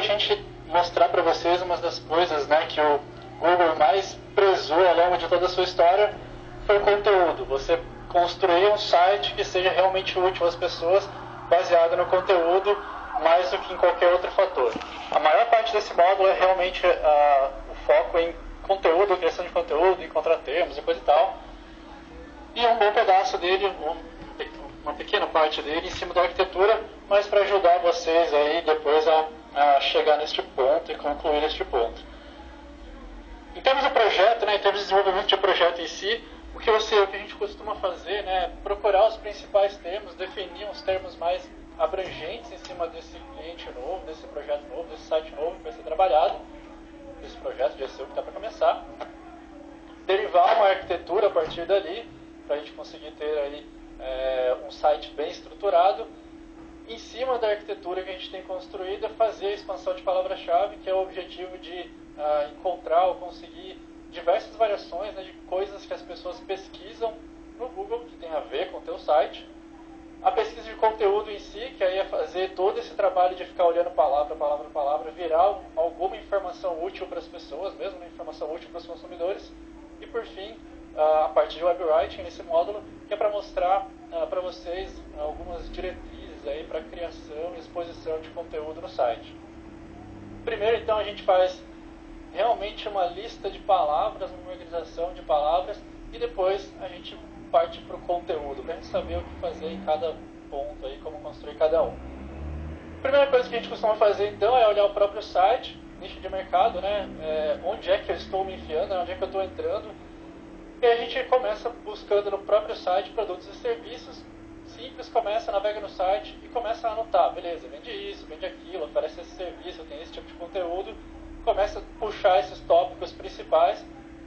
gente mostrar para vocês uma das coisas, né, que o Google mais prezou ao longo de toda a sua história, foi o conteúdo. Você construir um site que seja realmente útil às pessoas, baseado no conteúdo, mais do que em qualquer outro fator. A maior parte desse módulo é realmente o foco em conteúdo, criação de conteúdo, encontrar termos e coisa e tal. E um bom pedaço dele, uma pequena parte dele, em cima da arquitetura, mas para ajudar vocês aí depois a chegar neste ponto e concluir este ponto. Em termos de projeto, né, em termos de desenvolvimento de projeto em si, o que a gente costuma fazer, né, procurar os principais termos, definir uns termos mais abrangentes em cima desse cliente novo, desse projeto novo, desse site novo que vai ser trabalhado, desse projeto de SEO que está para começar, derivar uma arquitetura a partir dali, para a gente conseguir ter aí um site bem estruturado. Em cima da arquitetura que a gente tem construída, fazer a expansão de palavra-chave, que é o objetivo de encontrar ou conseguir diversas variações, né, de coisas que as pessoas pesquisam no Google, que tem a ver com o teu site. A pesquisa de conteúdo em si, que aí é fazer todo esse trabalho de ficar olhando palavra, virar alguma informação útil para as pessoas, mesmo uma informação útil para os consumidores. E por fim, a parte de webwriting nesse módulo, que é para mostrar para vocês algumas diretrizes aí para criação e exposição de conteúdo no site. Primeiro, então, a gente faz realmente uma lista de palavras, uma organização de palavras, e depois a gente parte para o conteúdo, para a gente saber o que fazer em cada ponto, aí, como construir cada um. A primeira coisa que a gente costuma fazer, então, é olhar o próprio site, nicho de mercado, né? Onde é que eu estou me enfiando, onde é que eu estou entrando. E a gente começa buscando no próprio site produtos e serviços. Simples, navega no site e começa a anotar. Beleza, vende isso, vende aquilo, oferece esse serviço, tem esse tipo de conteúdo. Começa a puxar esses tópicos principais.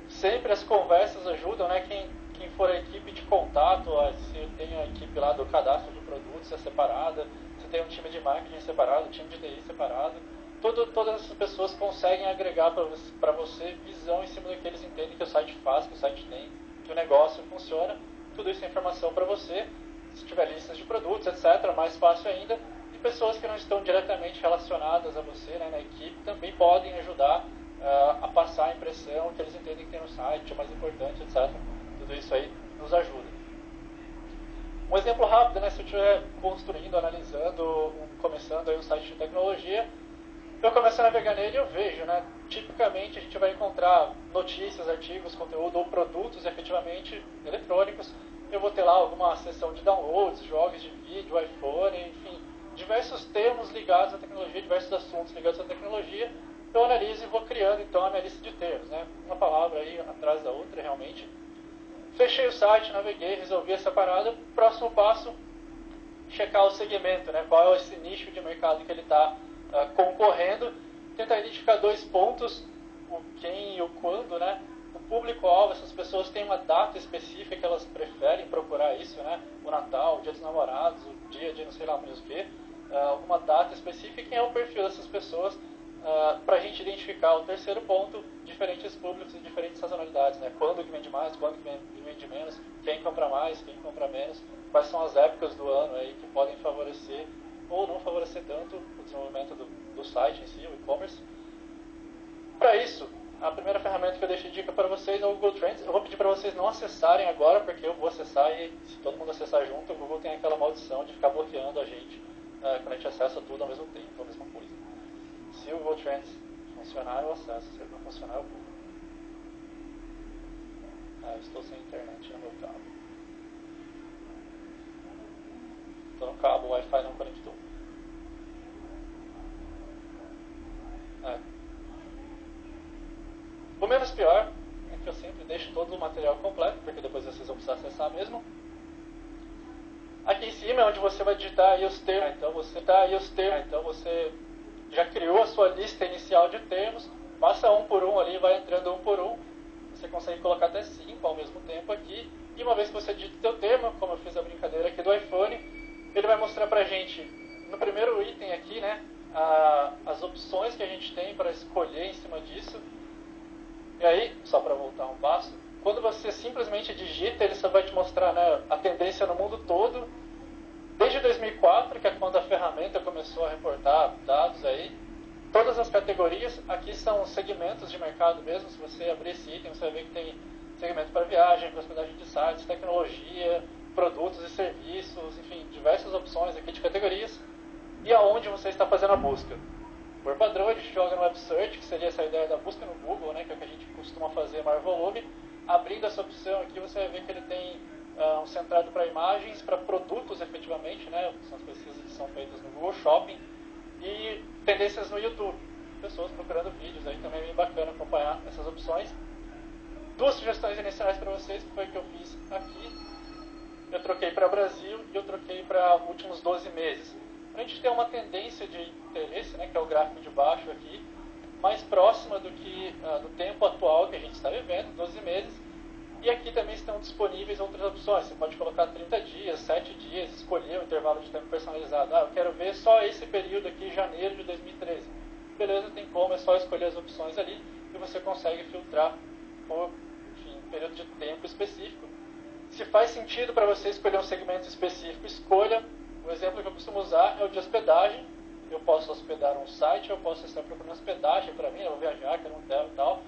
Sempre as conversas ajudam, né? Quem for a equipe de contato, se tem a equipe lá do cadastro de produtos é separada, se tem um time de marketing separado, um time de TI separado. Todas essas pessoas conseguem agregar para você visão em cima do que eles entendem que o site faz, que o site tem, que o negócio funciona. Tudo isso é informação para você. Se tiver listas de produtos, etc., mais fácil ainda. E pessoas que não estão diretamente relacionadas a você, né, na equipe, também podem ajudar a passar a impressão que eles entendem que tem no site, é mais importante, etc. Tudo isso aí nos ajuda. Um exemplo rápido, né, se eu estiver construindo, analisando, começando aí um site de tecnologia, eu começo a navegar nele e eu vejo, né, tipicamente a gente vai encontrar notícias, artigos, conteúdo ou produtos efetivamente eletrônicos. Eu vou ter lá alguma seção de downloads, jogos de vídeo, iPhone, enfim, diversos termos ligados à tecnologia, diversos assuntos ligados à tecnologia. Eu analiso e vou criando então a minha lista de termos, né, uma palavra aí atrás da outra realmente. Fechei o site, naveguei, resolvi essa parada. Próximo passo, checar o segmento, né? Qual é esse nicho de mercado que ele está concorrendo. Tentar identificar dois pontos, o quem e o quando, né? O público-alvo, essas pessoas têm uma data específica que elas preferem procurar isso, né? O Natal, o Dia dos Namorados, o dia de não sei lá mais o que. Alguma data específica e quem é o perfil dessas pessoas. Para a gente identificar o terceiro ponto, diferentes públicos e diferentes sazonalidades, né? Quando que vende mais, quando que vende menos, quem compra mais, quem compra menos, quais são as épocas do ano aí que podem favorecer ou não favorecer tanto o desenvolvimento do site em si, o e-commerce. Para isso, a primeira ferramenta que eu deixei dica para vocês é o Google Trends. Eu vou pedir para vocês não acessarem agora, porque eu vou acessar e se todo mundo acessar junto, o Google tem aquela maldição de ficar bloqueando a gente quando a gente acessa tudo ao mesmo tempo, a mesma coisa. Se o Google Trends funcionar, eu acesso. Se ele não funcionar, eu pulo. Eu estou sem internet no meu cabo. Estou no cabo, o Wi-Fi não conectou. O menos pior é que eu sempre deixo todo o material completo, porque depois vocês vão precisar acessar mesmo. Aqui em cima é onde você vai digitar aí os termos. Então você já criou a sua lista inicial de termos, passa um por um ali, vai entrando um por um. Você consegue colocar até 5 ao mesmo tempo aqui. E uma vez que você digita o seu termo, como eu fiz a brincadeira aqui do iPhone, ele vai mostrar pra gente, no primeiro item aqui, né, as opções que a gente tem para escolher em cima disso. E aí, só para voltar um passo, quando você simplesmente digita, ele só vai te mostrar, né, a tendência no mundo todo, desde 2004, que é quando a ferramenta começou a reportar dados aí, Todas as categorias, aqui são segmentos de mercado mesmo. Se você abrir esse item, você vai ver que tem segmento para viagem, para hospedagem de sites, tecnologia, produtos e serviços, enfim, diversas opções aqui de categorias. E aonde você está fazendo a busca. Por padrão, a gente joga no Web Search, que seria essa ideia da busca no Google, né, que é o que a gente costuma fazer maior volume. Abrindo essa opção aqui, você vai ver que ele tem um centrado para imagens, para produtos efetivamente, né, são as pesquisas que são feitas no Google Shopping, e tendências no YouTube. Pessoas procurando vídeos, aí também é bem bacana acompanhar essas opções. Duas sugestões iniciais para vocês, que foi o que eu fiz aqui. Eu troquei para Brasil e eu troquei para últimos 12 meses. Para a gente ter uma tendência de interesse, né, que é o gráfico de baixo aqui, mais próxima do que do tempo atual que a gente está vivendo, 12 meses. E aqui também estão disponíveis outras opções. Você pode colocar 30 dias, 7 dias, escolher o intervalo de tempo personalizado. Eu quero ver só esse período aqui, janeiro de 2013. Beleza, tem como, é só escolher as opções ali e você consegue filtrar por, enfim, um período de tempo específico. Se faz sentido para você escolher um segmento específico, escolha. O exemplo que eu costumo usar é o de hospedagem. Eu posso hospedar um site, eu posso estar procurando hospedagem para mim, eu vou viajar, quero um hotel e tal.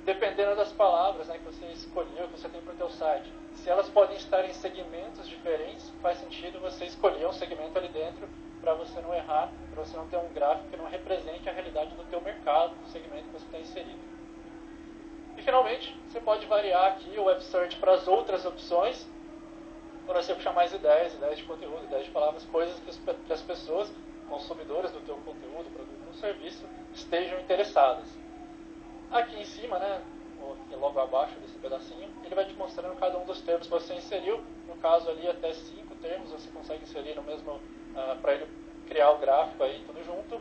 Dependendo das palavras, né, que você escolheu, que você tem para o teu site. Se elas podem estar em segmentos diferentes, faz sentido você escolher um segmento ali dentro para você não errar, para você não ter um gráfico que não represente a realidade do teu mercado, do segmento que você está inserido. E finalmente, você pode variar aqui o Web Search para as outras opções, para você puxar mais ideias de conteúdo, ideias de palavras, coisas que as pessoas, consumidoras do teu conteúdo, produto ou serviço, estejam interessadas. Aqui em cima, né, logo abaixo desse pedacinho, ele vai te mostrando cada um dos termos que você inseriu. No caso ali, até 5 termos você consegue inserir no mesmo, para ele criar o gráfico aí, tudo junto.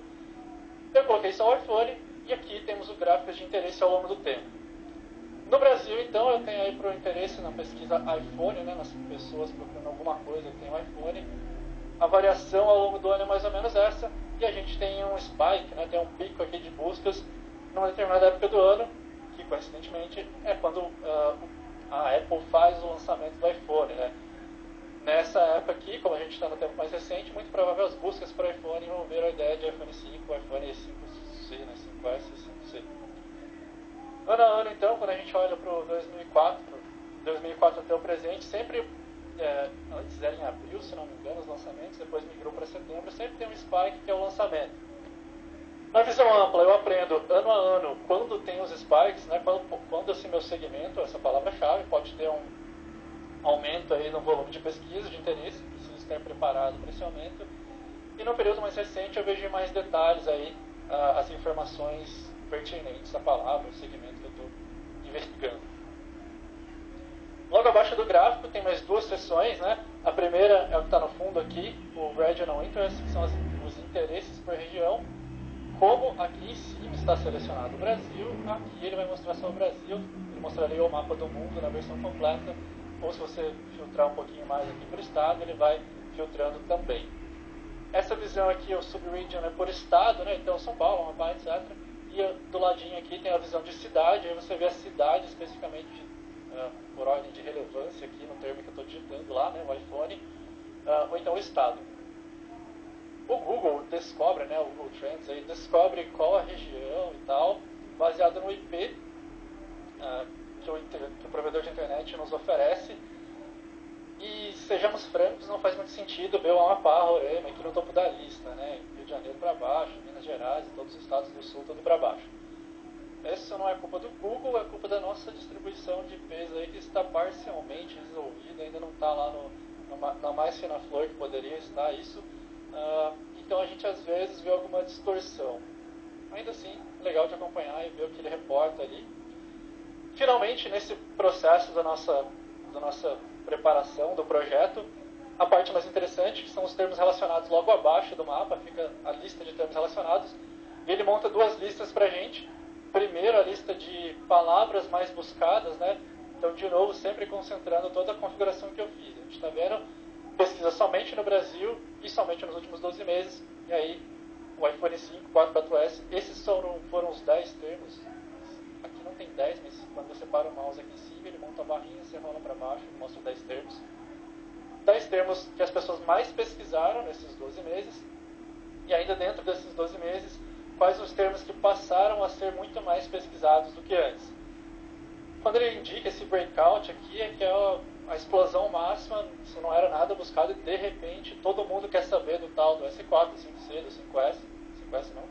Eu coloquei só o iPhone, e aqui temos o gráfico de interesse ao longo do tempo. No Brasil, então, eu tenho aí para o interesse na pesquisa iPhone, né, nas pessoas procurando alguma coisa que tem um iPhone. A variação ao longo do ano é mais ou menos essa, e a gente tem um spike, né, tem um pico aqui de buscas numa determinada época do ano, que coincidentemente é quando a Apple faz o lançamento do iPhone, né? Nessa época aqui, como a gente está no tempo mais recente, muito provável as buscas para iPhone vão ver a ideia de iPhone 5, iPhone 5C, né? 5S e 5C. Ano a ano, então, quando a gente olha para o 2004 até o presente, sempre, antes era em abril, se não me engano, os lançamentos, depois migrou para setembro, sempre tem um spike que é o lançamento. Na visão ampla, eu aprendo ano a ano quando tem os spikes, né, quando esse meu segmento, essa palavra-chave, pode ter um aumento aí no volume de pesquisa, de interesse, preciso estar preparado para esse aumento. E no período mais recente eu vejo em mais detalhes aí as informações pertinentes à palavra, o segmento que eu estou investigando. Logo abaixo do gráfico tem mais duas seções, né? A primeira é o que está no fundo aqui, o Regional Interest, que são os interesses por região. Como aqui em cima está selecionado o Brasil, aqui ele vai mostrar só o Brasil, ele mostraria o mapa do mundo na versão completa, ou se você filtrar um pouquinho mais aqui por estado, ele vai filtrando também. Essa visão aqui, o subregion, é por estado, né? Então São Paulo, Amapá, etc. E do ladinho aqui tem a visão de cidade, aí você vê a cidade especificamente por ordem de relevância aqui no termo que eu estou digitando lá, né, o iPhone, ou então o estado. O Google descobre, né, o Google Trends aí, descobre qual a região e tal, baseado no IP que o provedor de internet nos oferece. E, sejamos francos, não faz muito sentido ver o Amapá, Roraima, aqui no topo da lista, né, Rio de Janeiro para baixo, Minas Gerais e todos os estados do sul, tudo para baixo. Essa não é culpa do Google, é culpa da nossa distribuição de IPs aí, que está parcialmente resolvida, ainda não está lá na mais fina flor que poderia estar isso. Então a gente às vezes vê alguma distorção. Ainda assim, legal de acompanhar e ver o que ele reporta ali. Finalmente, nesse processo da nossa preparação do projeto, a parte mais interessante, que são os termos relacionados logo abaixo do mapa, fica a lista de termos relacionados, e ele monta duas listas para a gente. Primeiro, a lista de palavras mais buscadas, né? Então, de novo, sempre concentrando toda a configuração que eu fiz. A gente está vendo pesquisa somente no Brasil e somente nos últimos 12 meses. E aí, o iPhone 5, 4, 4S, esses foram os 10 termos. Aqui não tem 10, mas quando você para o mouse aqui em cima, ele monta a barrinha, você rola para baixo e mostra 10 termos. 10 termos que as pessoas mais pesquisaram nesses 12 meses. E ainda dentro desses 12 meses, quais os termos que passaram a ser muito mais pesquisados do que antes. Quando ele indica esse breakout aqui, é que é a explosão máxima, isso não era nada buscado, e de repente todo mundo quer saber do tal do S4, do 5C, do 5S, 5S não.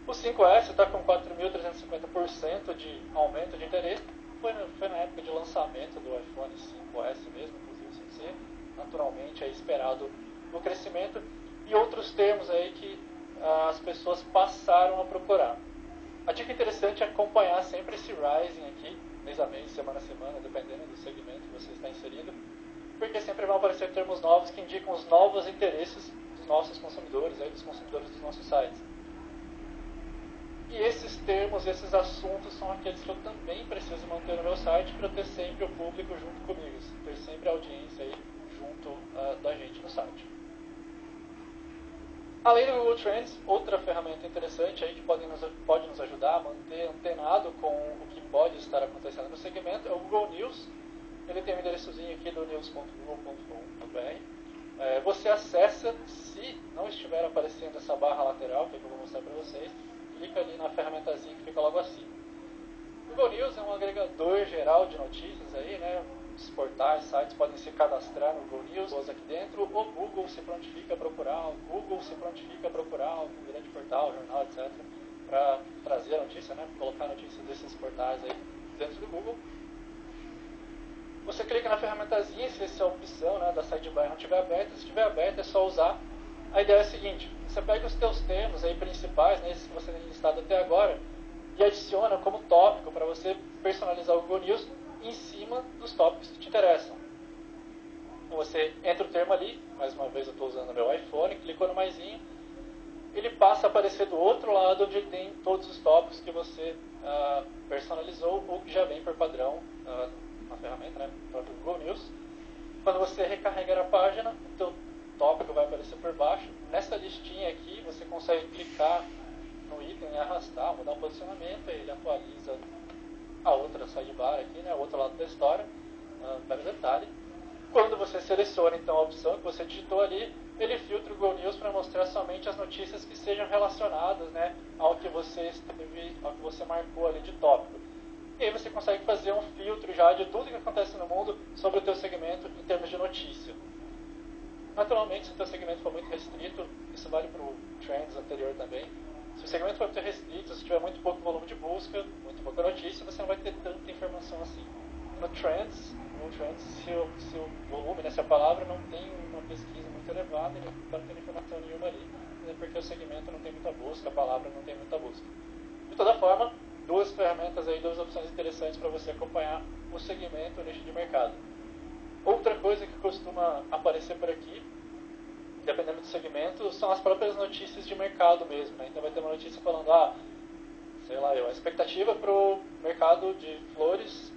O 5S está com 4.350% de aumento de interesse, foi na época de lançamento do iPhone 5S mesmo, inclusive o 5C, naturalmente é esperado o crescimento, e outros termos aí que as pessoas passaram a procurar. A dica interessante é acompanhar sempre esse rising aqui, mês a mês, semana a semana, dependendo do segmento que você está inserido, porque sempre vão aparecer termos novos que indicam os novos interesses dos nossos consumidores, aí, dos consumidores dos nossos sites. E esses termos, esses assuntos são aqueles que eu também preciso manter no meu site para ter sempre o público junto comigo, ter sempre a audiência aí junto da gente no site. Além do Google Trends, outra ferramenta interessante aí que pode nos ajudar a manter antenado com o que pode estar acontecendo no segmento é o Google News. Ele tem um endereçozinho aqui do news.google.com.br. Você acessa, se não estiver aparecendo essa barra lateral, que eu vou mostrar para vocês, clica ali na ferramentazinha que fica logo acima. O Google News é um agregador geral de notícias aí, né? Os portais, sites podem se cadastrar no Google News, aqui dentro, o Google se prontifica a procurar, algum grande portal, jornal, etc., para trazer a notícia, né? Colocar notícias desses portais aí dentro do Google. Você clica na ferramentazinha, se essa é a opção, né, da sidebar não estiver aberta, se estiver aberta é só usar. A ideia é a seguinte: você pega os teus termos aí principais, né, esses que você tem listado até agora, e adiciona como tópico para você personalizar o Google News em cima dos tópicos que te interessam. Então você entra o termo ali, mais uma vez eu estou usando o meu iPhone, clicou no maisinho, ele passa a aparecer do outro lado onde tem todos os tópicos que você personalizou ou que já vem por padrão na ferramenta, né, no próprio Google News. Quando você recarregar a página, o teu tópico vai aparecer por baixo. Nessa listinha aqui você consegue clicar no item e arrastar, mudar o posicionamento, ele atualiza a outra sidebar aqui, né, o outro lado da história, para detalhe. Quando você seleciona então a opção que você digitou ali, ele filtra o Google News para mostrar somente as notícias que sejam relacionadas, né, ao que você marcou ali de tópico. E aí você consegue fazer um filtro já de tudo que acontece no mundo sobre o teu segmento em termos de notícia. Naturalmente, se o teu segmento for muito restrito, isso vale para o Trends anterior também. Se o segmento for muito restrito, se tiver muito pouco volume de busca, muito pouca notícia, você não vai ter tanta informação assim. No Trends, se o volume, né, se a palavra não tem uma pesquisa muito elevada, ele não vai ter informação nenhuma ali, porque o segmento não tem muita busca, a palavra não tem muita busca. De toda forma, duas ferramentas aí, duas opções interessantes para você acompanhar o segmento, o nicho de mercado. Outra coisa que costuma aparecer por aqui, dependendo do segmento, são as próprias notícias de mercado mesmo, né? Então vai ter uma notícia falando, sei lá, a expectativa para o mercado de flores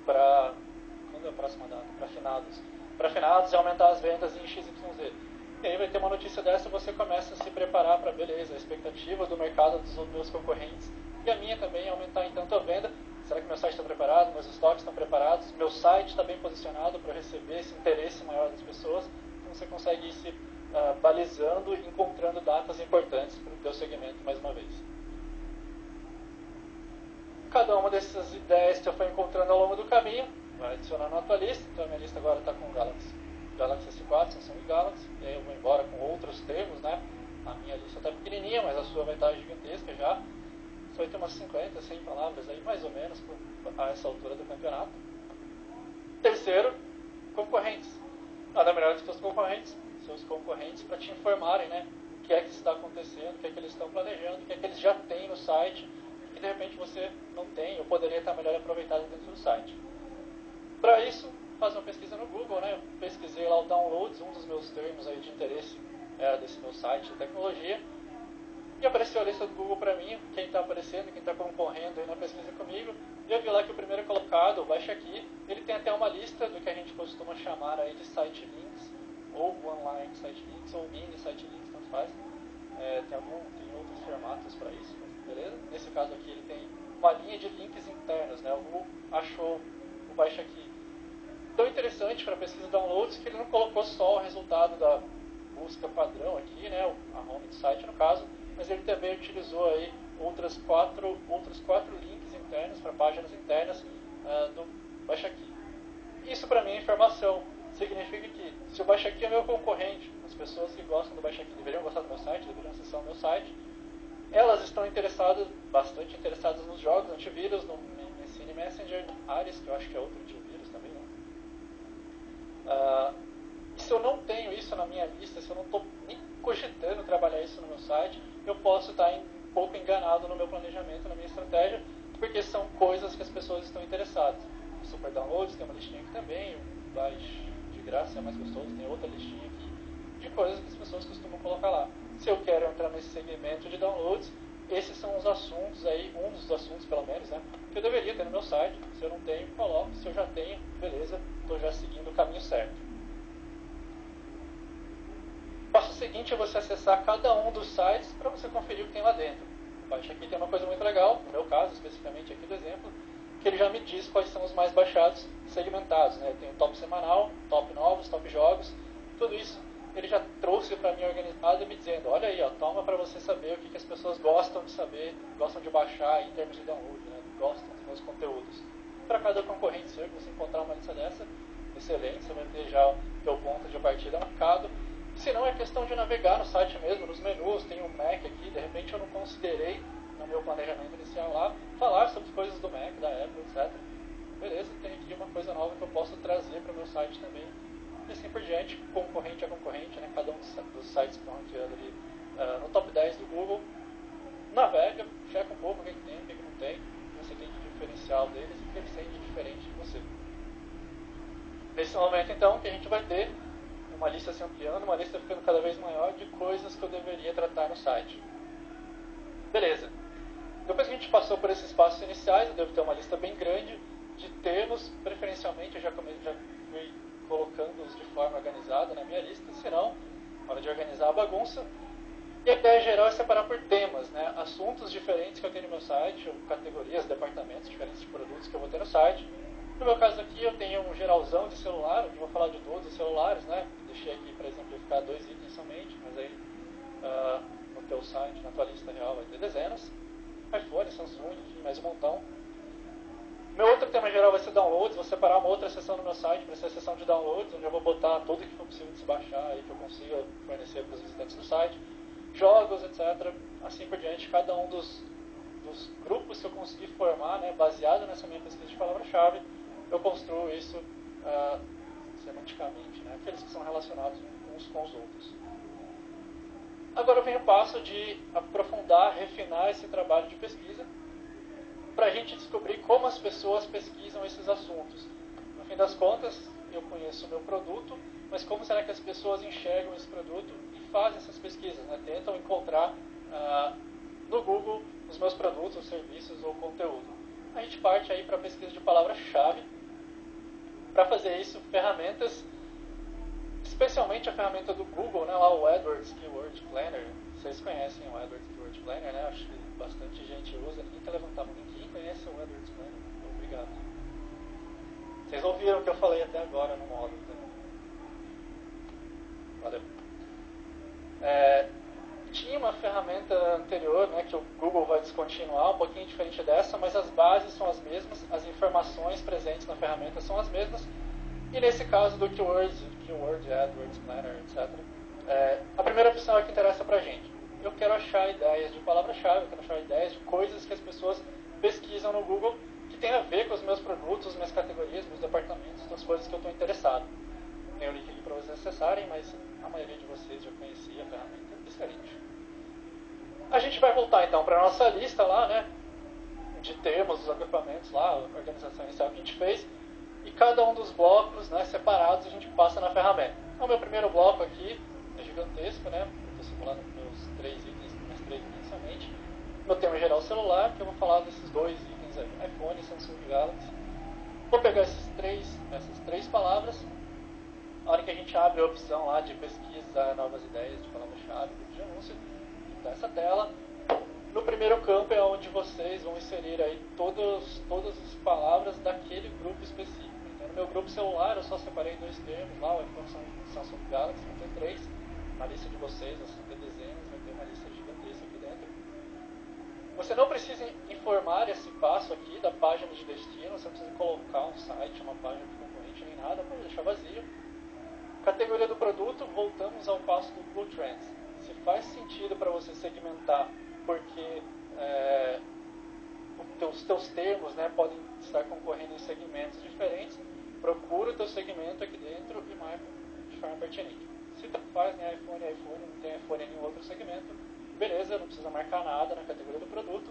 quando é a próxima data? Para finados. Para finados e aumentar as vendas em XYZ. E aí vai ter uma notícia dessa e você começa a se preparar para, beleza, a expectativa do mercado dos meus concorrentes e a minha também é aumentar em tanto a venda. Será que meu site está preparado? Meus estoques estão preparados? Meu site está bem posicionado para receber esse interesse maior das pessoas? Então você consegue ir se balizando e encontrando datas importantes para o teu segmento mais uma vez. Cada uma dessas ideias que eu fui encontrando ao longo do caminho, vai adicionando na tua lista. Então a minha lista agora está com o Galaxy S4, Samsung Galaxy, e aí eu vou embora com outros termos, né? A minha lista está pequenininha, mas a sua vai estar gigantesca já. Só vai ter umas 50, 100 palavras aí, mais ou menos, a essa altura do campeonato. Terceiro, concorrentes. Nada melhor que seus concorrentes, para te informarem, né? O que é que está acontecendo, o que é que eles estão planejando, o que é que eles já têm no site, que de repente você não tem ou poderia estar melhor aproveitado dentro do site. Para isso, fazer uma pesquisa no Google, né? Eu pesquisei lá o downloads, um dos meus termos aí de interesse era desse meu site de tecnologia, e apareceu a lista do Google para mim, quem está aparecendo, quem está concorrendo aí na pesquisa comigo, e eu vi lá que o primeiro colocado, o Baixa Aqui, ele tem até uma lista do que a gente costuma chamar aí de site links, ou online site links, ou mini site links, tanto faz. Tem outros formatos para isso, beleza? Nesse caso aqui ele tem uma linha de links internos, né? O Google achou o Baixa Aqui tão interessante para a pesquisa de downloads que ele não colocou só o resultado da busca padrão aqui, né? A home do site no caso, mas ele também utilizou aí outros quatro links internos para páginas internas do Baixa Aqui. Isso para mim é informação. Significa que se o Baixa Aqui é meu concorrente, as pessoas que gostam do Baixa Aqui deveriam gostar do meu site, deveriam acessar o meu site, elas estão bastante interessadas nos jogos, antivírus, no MSN Messenger, Ares, que eu acho que é outro antivírus também, não? E se eu não tenho isso na minha lista, se eu não estou nem cogitando trabalhar isso no meu site, eu posso estar um pouco enganado no meu planejamento, na minha estratégia, porque são coisas que as pessoas estão interessadas. O Super Downloads tem uma listinha aqui também, o Baixo de graça é mais gostoso, tem outra listinha aqui de coisas que as pessoas costumam colocar lá. Se eu quero entrar nesse segmento de downloads, esses são os assuntos aí, um dos assuntos pelo menos, né, que eu deveria ter no meu site. Se eu não tenho, coloco. Se eu já tenho, beleza, estou já seguindo o caminho certo. O passo seguinte é você acessar cada um dos sites para você conferir o que tem lá dentro. Baixa Aqui tem uma coisa muito legal, no meu caso, especificamente aqui do exemplo, que ele já me diz quais são os mais baixados segmentados, né? Tem o top semanal, top novos, top jogos, tudo isso ele já trouxe para mim organizado e me dizendo, olha aí, ó, toma para você saber o que as pessoas gostam de saber, gostam de baixar em termos de download, né? Gostam dos meus conteúdos. Para cada concorrente seu que você encontrar uma lista dessa, excelente, você vai ter já o teu ponto de partida marcado. Se não, é questão de navegar no site mesmo, nos menus, tem um Mac aqui, de repente eu não considerei no meu planejamento inicial lá, falar sobre coisas do Mac, da Apple, etc. Beleza, tem aqui uma coisa nova que eu posso trazer para o meu site também. E assim por diante, concorrente a concorrente, né? Cada um dos sites que estão entrando ali no top 10 do Google, navega, checa um pouco o que tem, o que não tem, você tem de diferencial deles e o que eles têm de diferente de você. Nesse momento, então, que a gente vai ter uma lista se ampliando, uma lista ficando cada vez maior de coisas que eu deveria tratar no site. Beleza. Depois que a gente passou por esses passos iniciais, eu devo ter uma lista bem grande de termos, preferencialmente eu já fui colocando-os de forma organizada na minha lista, senão, na hora de organizar a bagunça. E a ideia geral é separar por temas, né? Assuntos diferentes que eu tenho no meu site, ou categorias, departamentos diferentes de produtos que eu vou ter no site. No meu caso aqui eu tenho um geralzão de celular, onde eu vou falar de todos os celulares, né? Deixei aqui para exemplificar 2 itens somente, mas aí no teu site, na tua lista real vai ter dezenas. iPhone, Samsung, enfim, mais um montão. Meu outro tema geral vai ser downloads, vou separar uma outra seção no meu site para ser a seção de downloads, onde eu vou botar tudo que for possível de se baixar e que eu consiga fornecer para os visitantes do site. Jogos, etc. Assim por diante, cada um dos grupos que eu conseguir formar, né, baseado nessa minha pesquisa de palavra-chave, eu construo isso semanticamente, né, aqueles que são relacionados uns com os outros. Agora vem o passo de aprofundar, refinar esse trabalho de pesquisa para a gente descobrir como as pessoas pesquisam esses assuntos. No fim das contas, eu conheço o meu produto, mas como será que as pessoas enxergam esse produto e fazem essas pesquisas, né? Tentam encontrar no Google os meus produtos, os serviços ou conteúdo. A gente parte aí para a pesquisa de palavra-chave. Para fazer isso, ferramentas, especialmente a ferramenta do Google, né? Lá o AdWords Keyword Planner. Vocês conhecem o AdWords Keyword Planner, né? Acho que bastante gente usa. Ninguém está levantando, ninguém conhece o AdWords Planner. Obrigado. Vocês ouviram o que eu falei até agora no módulo também. Valeu. Tinha uma ferramenta anterior, né, que o Google vai descontinuar, um pouquinho diferente dessa, mas as bases são as mesmas, as informações presentes na ferramenta são as mesmas. E nesse caso do Keyword, AdWords Planner, etc., a primeira opção é que interessa pra gente. Eu quero achar ideias de palavra-chave, eu quero achar ideias de coisas que as pessoas pesquisam no Google que tem a ver com os meus produtos, as minhas categorias, meus departamentos, as coisas que eu estou interessado. Tem o link aqui para vocês acessarem, mas a maioria de vocês já conhecia a ferramenta, excelente. A gente vai voltar então para a nossa lista lá, né, de termos, os agrupamentos lá, a organização inicial que a gente fez, e cada um dos blocos, né, separados a gente passa na ferramenta. Então, o meu primeiro bloco aqui é gigantesco, né, eu estou simulando meus 3 itens somente. Meu tema geral celular, que eu vou falar desses 2 itens aí, iPhone, Samsung Galaxy. Vou pegar essas três palavras. Na hora que a gente abre a opção lá de pesquisa, novas ideias de palavra-chave, de anúncio, dessa tela, no primeiro campo é onde vocês vão inserir aí todas as palavras daquele grupo específico. Então, no meu grupo celular eu só separei 2 termos lá, o iPhone Samsung Galaxy, não tem 3. na lista de vocês, as dezenas, vai ter uma lista gigantesca aqui dentro. Você não precisa informar esse passo aqui da página de destino, você não precisa colocar um site, uma página de concorrente, nem nada, pode deixar vazio. Categoria do produto, voltamos ao passo do Google Trends. Se faz sentido para você segmentar, porque os teus termos, né, podem estar concorrendo em segmentos diferentes, procura o teu segmento aqui dentro e marca de forma pertinente. Se tu faz em iPhone, não tem iPhone em nenhum outro segmento, beleza, não precisa marcar nada na categoria do produto.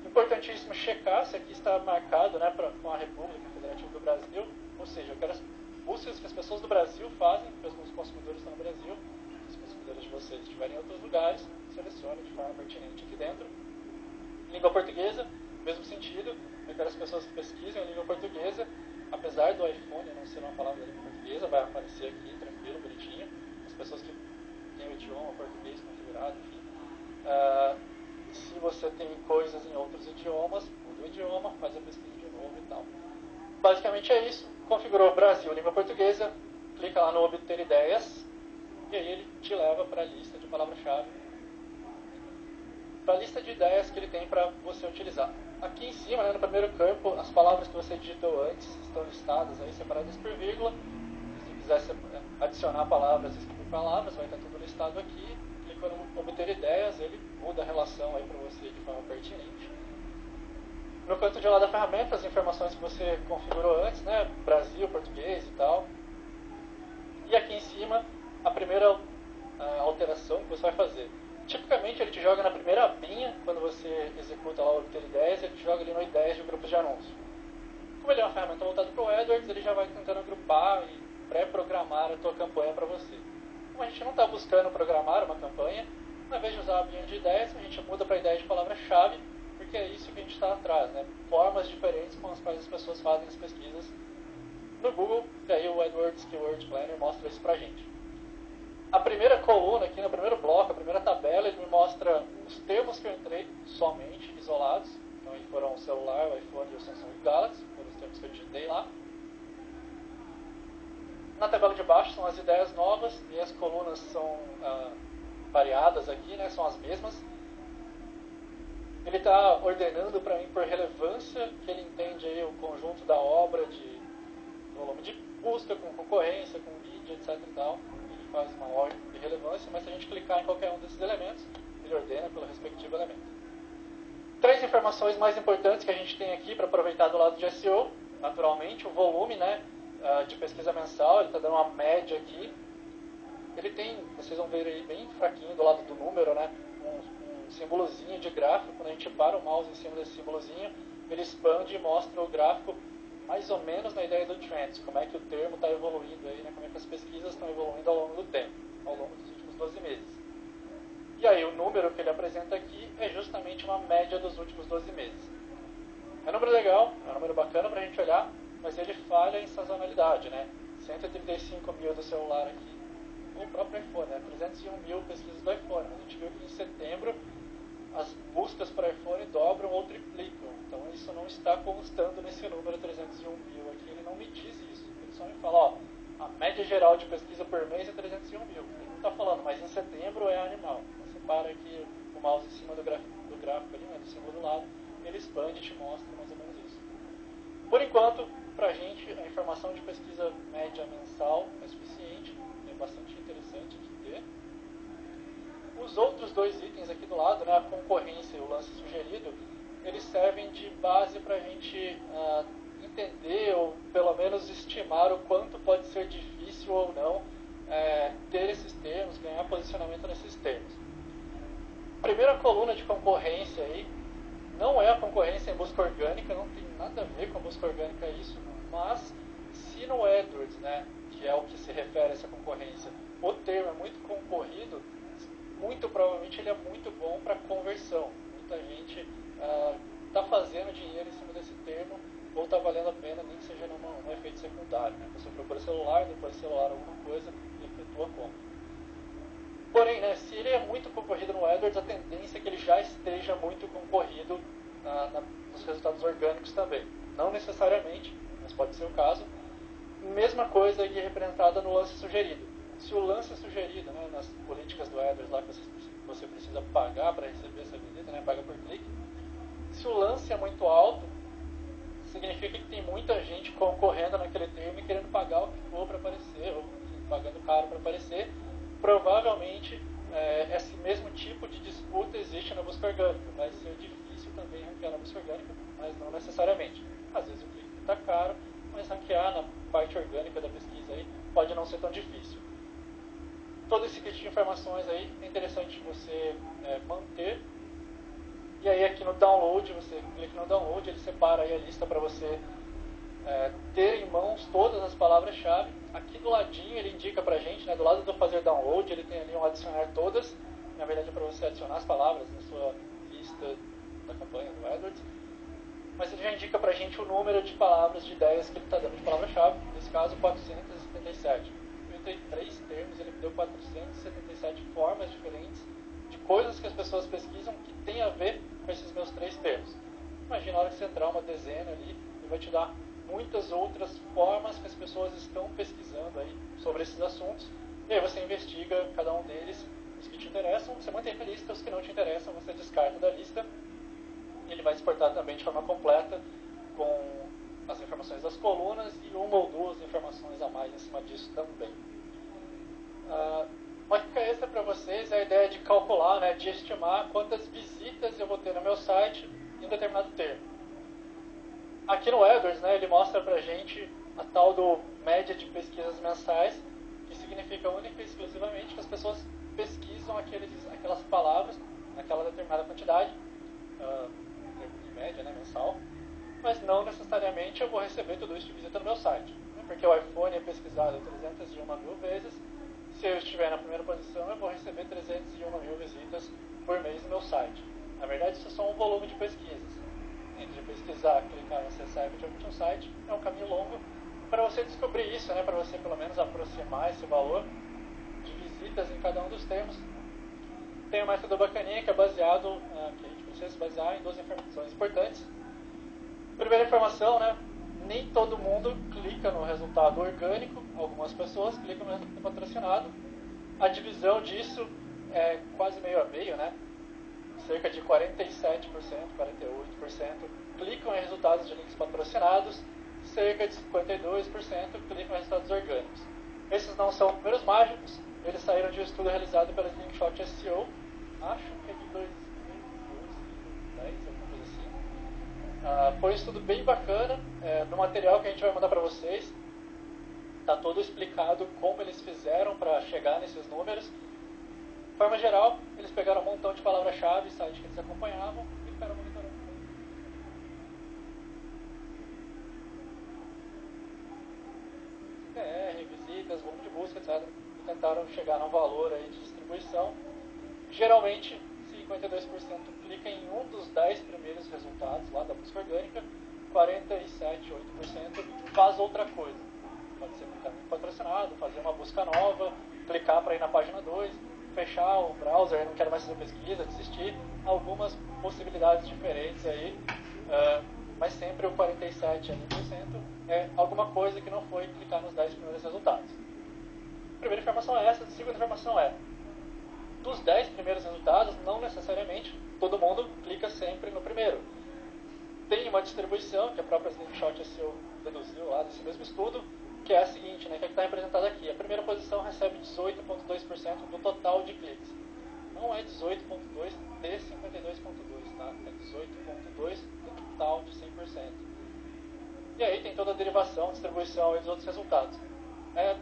Importantíssimo checar se aqui está marcado, né, com a República Federativa do Brasil, ou seja, eu quero as buscas que as pessoas do Brasil fazem, porque os consumidores estão no Brasil, se os consumidores de vocês estiverem em outros lugares, selecione de forma pertinente aqui dentro. Língua portuguesa, mesmo sentido, eu quero as pessoas que pesquisem a língua portuguesa, apesar do iPhone não ser uma palavra da língua portuguesa, vai aparecer aqui, tranquilo, bonitinho, as pessoas que têm o idioma português configurado, enfim. Se você tem coisas em outros idiomas, muda o idioma, faz a pesquisa de novo e tal. Basicamente é isso. Configurou Brasil, língua portuguesa, clica lá no obter ideias, e aí ele te leva para a lista de palavra-chave, para a lista de ideias que ele tem para você utilizar. Aqui em cima, né, no primeiro campo, as palavras que você digitou antes estão listadas, aí separadas por vírgula. Se quiser adicionar palavras, escrever palavras, vai estar tudo listado aqui. Clicou no obter ideias, ele muda a relação aí para você de forma pertinente. No canto de lá da ferramenta, as informações que você configurou antes, né, Brasil, português e tal. E aqui em cima, a primeira alteração que você vai fazer. Tipicamente ele te joga na primeira abinha, quando você executa lá o obter ideias, ele te joga ali no ideias de grupos de anúncio. Como ele é uma ferramenta voltada para o AdWords, ele já vai tentando agrupar e pré-programar a tua campanha para você. Como a gente não está buscando programar uma campanha, ao invés de usar a abinha de ideias, a gente muda para a ideia de palavra-chave, porque é isso que a gente está atrás, né? Formas diferentes com as quais as pessoas fazem as pesquisas no Google, e aí o AdWords Keyword Planner mostra isso para a gente. A primeira coluna aqui, no primeiro bloco, a primeira tabela, ele me mostra os termos que eu entrei somente, isolados. Então aí foram o celular, o iPhone e o Samsung Galaxy, foram os termos que eu digitei lá. Na tabela de baixo são as ideias novas, e as colunas são variadas aqui, né, são as mesmas. Ele está ordenando para mim por relevância, que ele entende aí o conjunto da obra, de volume de busca, com concorrência, com mídia, etc. e tal. Ele faz uma ordem de relevância, mas se a gente clicar em qualquer um desses elementos, ele ordena pelo respectivo elemento. 3 informações mais importantes que a gente tem aqui para aproveitar do lado de SEO. Naturalmente, o volume, né, de pesquisa mensal, ele está dando uma média aqui. Ele tem, vocês vão ver aí bem fraquinho do lado do número, né, um símbolozinho de gráfico. Quando a gente para o mouse em cima desse símbolozinho, ele expande e mostra o gráfico mais ou menos na ideia do Trends, como é que o termo está evoluindo aí, né, como é que as pesquisas estão evoluindo ao longo do tempo, ao longo dos últimos 12 meses. E aí o número que ele apresenta aqui é justamente uma média dos últimos 12 meses. É um número legal, é um número bacana para a gente olhar, mas ele falha em sazonalidade, né? 135 mil do celular aqui, o próprio iPhone, né? 301 mil pesquisas do iPhone. A gente viu que em setembro as buscas para iPhone dobram ou triplicam. Então isso não está constando nesse número 301 mil aqui, ele não me diz isso. Ele só me fala, ó, a média geral de pesquisa por mês é 301 mil. Ele não está falando, mas em setembro é animal. Você para aqui o mouse em cima do gráfico ali, né, do símbolo do lado, ele expande e te mostra mais ou menos isso. Por enquanto, para a gente, a informação de pesquisa média mensal é suficiente, é bastante interessante de ter. Os outros 2 itens aqui do lado, né, a concorrência e o lance sugerido, eles servem de base para a gente entender ou pelo menos estimar o quanto pode ser difícil ou não ter esses termos, ganhar posicionamento nesses termos. Primeira coluna de concorrência aí, não é a concorrência em busca orgânica, não tem nada a ver com a busca orgânica isso, mas se no AdWords, né, que é o que se refere a essa concorrência, o termo é muito concorrido, muito provavelmente ele é muito bom para conversão. Muita gente está fazendo dinheiro em cima desse termo, ou está valendo a pena, nem que seja num efeito secundário. Né? Você procura celular, depois celular alguma coisa e efetua a compra. Porém, né, se ele é muito concorrido no AdWords, a tendência é que ele já esteja muito concorrido nos resultados orgânicos também. Não necessariamente, mas pode ser o caso. Mesma coisa aqui representada no lance sugerido. Se o lance sugerido, né, nas políticas do AdWords lá que você precisa pagar para receber essa visita, né, paga por clique, se o lance é muito alto, significa que tem muita gente concorrendo naquele termo e querendo pagar o que for para aparecer, ou enfim, pagando caro para aparecer. Provavelmente esse mesmo tipo de disputa existe na busca orgânica. Vai ser difícil também ranquear na busca orgânica, mas não necessariamente. Às vezes o clique está caro, mas ranquear na parte orgânica da pesquisa aí pode não ser tão difícil. Todo esse kit de informações aí é interessante você manter. E aí aqui no download, você clica no download, ele separa aí a lista para você ter em mãos todas as palavras-chave. Aqui do ladinho ele indica pra gente, né, do lado do fazer download, ele tem ali um adicionar todas. Na verdade é para você adicionar as palavras na sua lista da campanha do AdWords. Mas ele já indica pra gente o número de palavras, de ideias que ele está dando de palavra-chave. Nesse caso, 477. Eu entrei 3 termos, ele me deu 477 formas diferentes de coisas que as pessoas pesquisam que tem a ver com esses meus 3 termos. Imagina na hora que você entrar uma dezena ali, ele vai te dar muitas outras formas que as pessoas estão pesquisando aí sobre esses assuntos. E aí você investiga cada um deles, os que te interessam, você mantém a lista, os que não te interessam você descarta da lista. E ele vai exportar também de forma completa com as informações das colunas e uma ou duas informações a mais em cima disso também. Uma dica extra para vocês é a ideia de calcular, né, de estimar quantas visitas eu vou ter no meu site em um determinado termo. Aqui no AdWords, né, ele mostra pra gente a tal do média de pesquisas mensais, que significa única e exclusivamente que as pessoas pesquisam aquelas palavras naquela determinada quantidade, em média, né, mensal, mas não necessariamente eu vou receber tudo isso de visita no meu site, né, porque o iPhone é pesquisado 301 mil vezes. Se eu estiver na primeira posição, eu vou receber 301 mil visitas por mês no meu site. Na verdade, isso é só um volume de pesquisas. Entre pesquisar, clicar e acessar efetivamente um site, é um caminho longo para você descobrir isso, né? Para você pelo menos aproximar esse valor de visitas em cada um dos termos. Tem um método bacaninha que é baseado, que a gente precisa se basear em 2 informações importantes. Primeira informação, né? Nem todo mundo clica no resultado orgânico, algumas pessoas clicam no resultado patrocinado. A divisão disso é quase meio a meio, né? Cerca de 47%, 48% clicam em resultados de links patrocinados, cerca de 52% clicam em resultados orgânicos. Esses não são números mágicos, eles saíram de um estudo realizado pela Slingshot SEO, acho que é de 2012, 2010, alguma coisa assim. Foi um estudo bem bacana, no material que a gente vai mandar para vocês, está todo explicado como eles fizeram para chegar nesses números. De forma geral, eles pegaram um montão de palavras-chave, sites que eles acompanhavam, e ficaram monitorando. CTR, visitas, volume de busca, etc. E tentaram chegar num valor aí de distribuição. Geralmente, 52% clica em um dos 10 primeiros resultados lá da busca orgânica, 47, 8% faz outra coisa. Pode ser clicar no patrocinado, fazer uma busca nova, clicar para ir na página 2, fechar o browser, não quero mais fazer pesquisa, desistir. Algumas possibilidades diferentes aí, mas sempre o 47% é alguma coisa que não foi clicar nos 10 primeiros resultados. A primeira informação é essa. A segunda informação é, dos 10 primeiros resultados, não necessariamente todo mundo clica sempre no primeiro. Tem uma distribuição que a própria Slingshot SEO deduziu lá desse mesmo estudo, que é a seguinte, né, que está representada aqui. A primeira posição recebe 18,2% do total de cliques. Não é 18,2% de 52,2%, tá? É 18,2% do total de 100%. E aí tem toda a derivação, distribuição e dos outros resultados. Era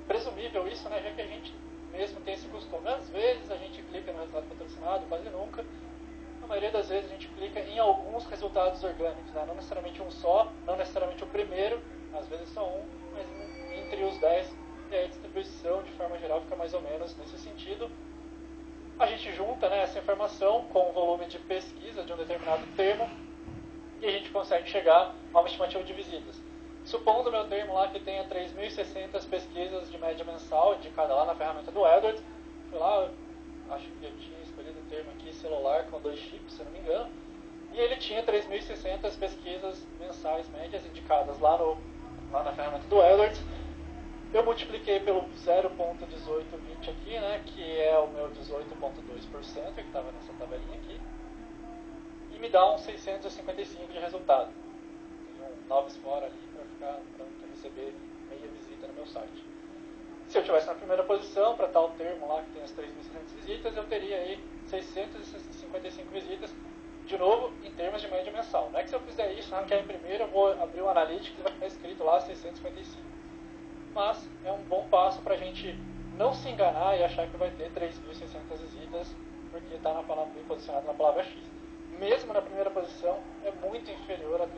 presumível isso, né, já que a gente mesmo tem esse costume. Às vezes a gente clica no resultado patrocinado, quase nunca. Na maioria das vezes a gente clica em alguns resultados orgânicos, né? Não necessariamente um só, não necessariamente o primeiro, às vezes só um, mas entre os 10, e aí a distribuição de forma geral fica mais ou menos nesse sentido. A gente junta, né, essa informação com o volume de pesquisa de um determinado termo e a gente consegue chegar a uma estimativa de visitas. Supondo o meu termo lá que tenha 3.600 pesquisas de média mensal indicada lá na ferramenta do AdWords, fui lá, acho que eu tinha escolhido o termo aqui, celular com 2 chips, se não me engano, e ele tinha 3.600 pesquisas mensais médias indicadas lá na ferramenta do AdWords. Eu eu multipliquei pelo 0,1820 aqui, né, que é o meu 18,2%, que estava nessa tabelinha aqui, e me dá um 655 de resultado. Tem um 9 fora ali para receber meia visita no meu site. Se eu estivesse na primeira posição, para tal termo lá que tem as 3.600 visitas, eu teria aí 655 visitas, de novo, em termos de média mensal. Não é que se eu fizer isso, ranquear em primeiro, eu vou abrir o Analytics e vai ficar escrito lá 655. Mas é um bom passo para a gente não se enganar e achar que vai ter 3.600 visitas, porque está bem posicionado na palavra X. Mesmo na primeira posição, é muito inferior a 3.600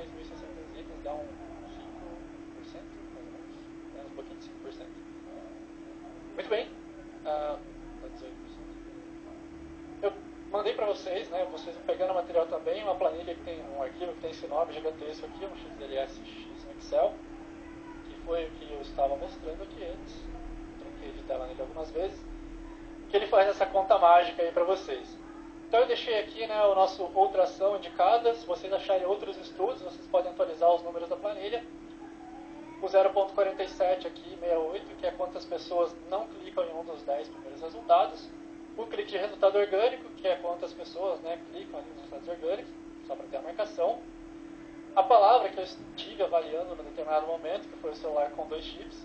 visitas, dá um 5%, mais ou menos, um pouquinho de 5%. Muito bem, dá 18%. Eu mandei para vocês, né, vocês vão pegando o material também, uma planilha que tem um arquivo que tem esse nome gigantesco aqui, um XLS X no Excel, que foi o que eu estava mostrando aqui antes, troquei de tela nele algumas vezes, que ele faz essa conta mágica aí para vocês. Então eu deixei aqui, né, o nosso outra ação indicada. Se vocês acharem outros estudos, vocês podem atualizar os números da planilha. O 0.47 aqui, 68, que é quantas pessoas não clicam em um dos 10 primeiros resultados. O clique de resultado orgânico, que é quantas pessoas, né, clicam ali nos resultados orgânicos, só para ter a marcação. A palavra que eu estive avaliando em determinado momento, que foi o celular com 2 chips.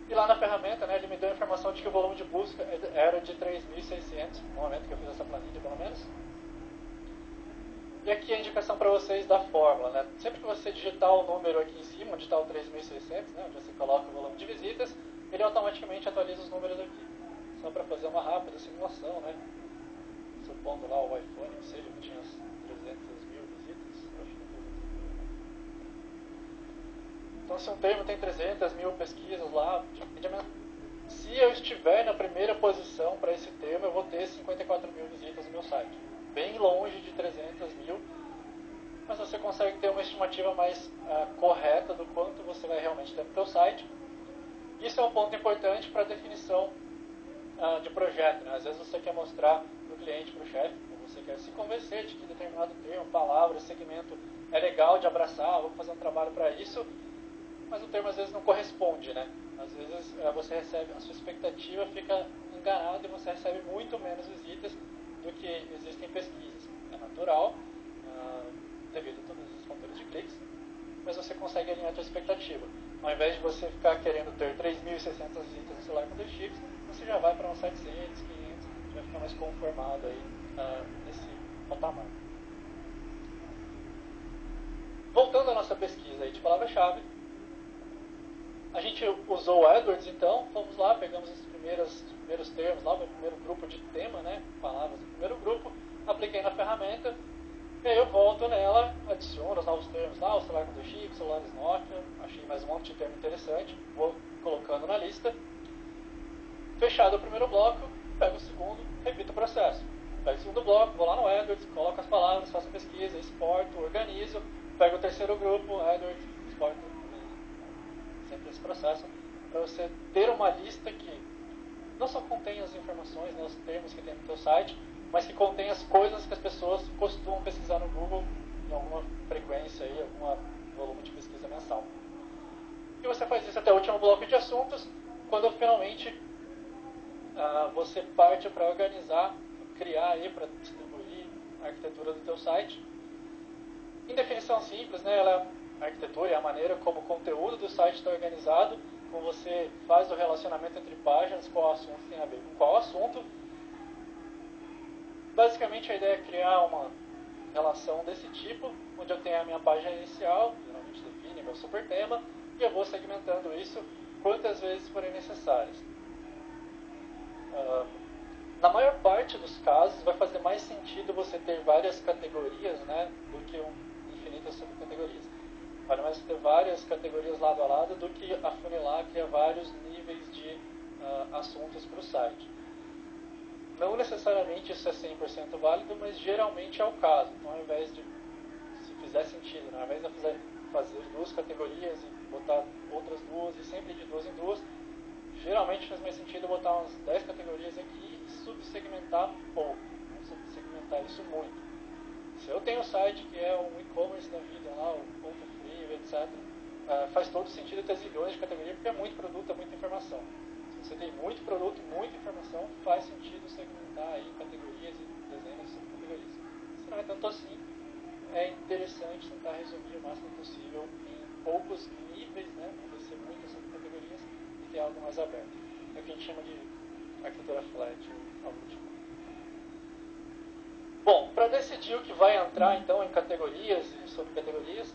E lá na ferramenta, né, ele me deu a informação de que o volume de busca era de 3.600, no momento que eu fiz essa planilha, pelo menos. E aqui a indicação para vocês da fórmula, né? Sempre que você digitar o número aqui em cima, onde está o 3.600, né, onde você coloca o volume de visitas, ele automaticamente atualiza os números aqui. Só para fazer uma rápida simulação, né? Supondo lá o iPhone, que seja, que tinha as 300.000 visitas, eu acho que é 300.000. Então, se um termo tem 300.000 pesquisas lá, se eu estiver na primeira posição para esse termo, eu vou ter 54.000 visitas no meu site. Bem longe de 300.000, mas você consegue ter uma estimativa mais correta do quanto você vai realmente ter no seu site. Isso é um ponto importante para a definição de projeto, né? Às vezes você quer mostrar para o cliente, para o chefe, ou você quer se convencer de que determinado termo, palavra, segmento é legal de abraçar, vou fazer um trabalho para isso, mas o termo às vezes não corresponde, né? Às vezes você recebe, a sua expectativa fica enganada e você recebe muito menos visitas do que existem pesquisas. É natural, devido a todos os fatores de cliques, mas você consegue alinhar a sua expectativa. Ao invés de você ficar querendo ter 3.600 visitas no celular com 2 chips, você já vai para uns 700, 500, já fica mais conformado aí nesse patamar. Voltando à nossa pesquisa aí de palavra-chave, a gente usou o AdWords, então, fomos lá, pegamos os primeiros termos lá, o meu primeiro grupo de tema, né, palavras do primeiro grupo, apliquei na ferramenta, e aí eu volto nela, adiciono os novos termos lá, o celular com 2 chips, celulares Nokia, achei mais um monte de termo interessante, vou colocando na lista. Fechado o primeiro bloco, pego o segundo, repito o processo. Pego o segundo bloco, vou lá no AdWords, coloco as palavras, faço a pesquisa, exporto, organizo, pego o terceiro grupo, AdWords, exporto, sempre esse processo, para você ter uma lista que não só contém as informações, né, os termos que tem no seu site, mas que contém as coisas que as pessoas costumam pesquisar no Google em alguma frequência, aí, algum volume de pesquisa mensal. E você faz isso até o último bloco de assuntos, quando finalmente você parte para organizar, criar aí para distribuir a arquitetura do teu site. Em definição simples, né, a arquitetura é a maneira como o conteúdo do site está organizado, como você faz o relacionamento entre páginas, qual assunto tem a ver com qual assunto. Basicamente a ideia é criar uma relação desse tipo, onde eu tenho a minha página inicial, geralmente define meu super tema, e eu vou segmentando isso quantas vezes forem necessárias. Na maior parte dos casos vai fazer mais sentido você ter várias categorias, né, do que infinitas subcategorias. Vale mais ter várias categorias lado a lado do que afunilar, criar vários níveis de assuntos para o site. Não necessariamente isso é 100% válido, mas geralmente é o caso. Então, ao invés de, se fizer sentido, né, ao invés de fazer 2 categorias e botar outras 2 e sempre de 2 em 2, geralmente faz mais sentido botar umas 10 categorias aqui e subsegmentar pouco, não subsegmentar isso muito. Se eu tenho um site que é um e-commerce da vida lá, o ponto frio, etc., faz todo sentido ter zilhões de categorias, porque é muito produto, é muita informação. Se você tem muito produto, muita informação, faz sentido segmentar aí categorias e dezenas de categorias. Se não é tanto assim, é interessante tentar resumir o máximo possível em poucos níveis, né, não descer muitas subcategorias e ter algo mais aberto. É o que a gente chama de arquitetura flat ou algo do tipo. Bom, para decidir o que vai entrar então em categorias e subcategorias,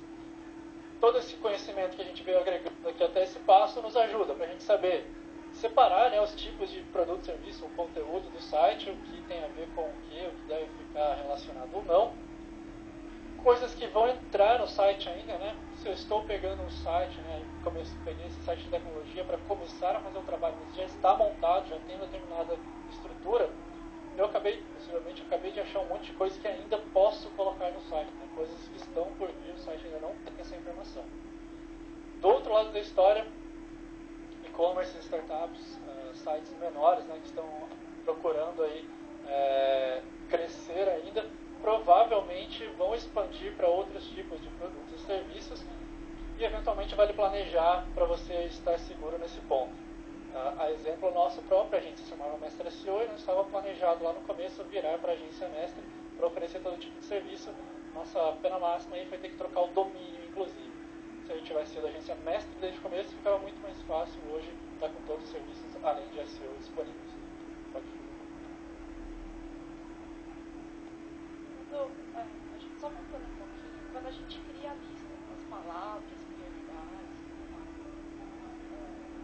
todo esse conhecimento que a gente veio agregando aqui até esse passo nos ajuda para a gente saber separar, né, os tipos de produto, serviço, o conteúdo do site, o que tem a ver com o que deve ficar relacionado ou não. Coisas que vão entrar no site ainda, né? Se eu estou pegando um site, né, peguei esse site de tecnologia para começar a fazer o trabalho, mas já está montado, já tem determinada estrutura, possivelmente acabei de achar um monte de coisas que ainda posso colocar no site, né? Coisas que estão por vir, o site ainda não tem essa informação. Do outro lado da história, e-commerce, startups, sites menores, né, que estão procurando aí, crescer ainda, provavelmente vão expandir para outros tipos de produtos e serviços e eventualmente vale planejar para você estar seguro nesse ponto. A exemplo nosso próprio, a agência se chamava Mestre SEO e não estava planejado lá no começo virar para a agência Mestre para oferecer todo tipo de serviço. Nossa pena máxima aí foi ter que trocar o domínio, inclusive. Se a gente tivesse sido agência Mestre desde o começo, ficava muito mais fácil hoje estar com todos os serviços além de SEO disponíveis. A gente só voltando um pouquinho, quando a gente cria a lista com as palavras, prioridades,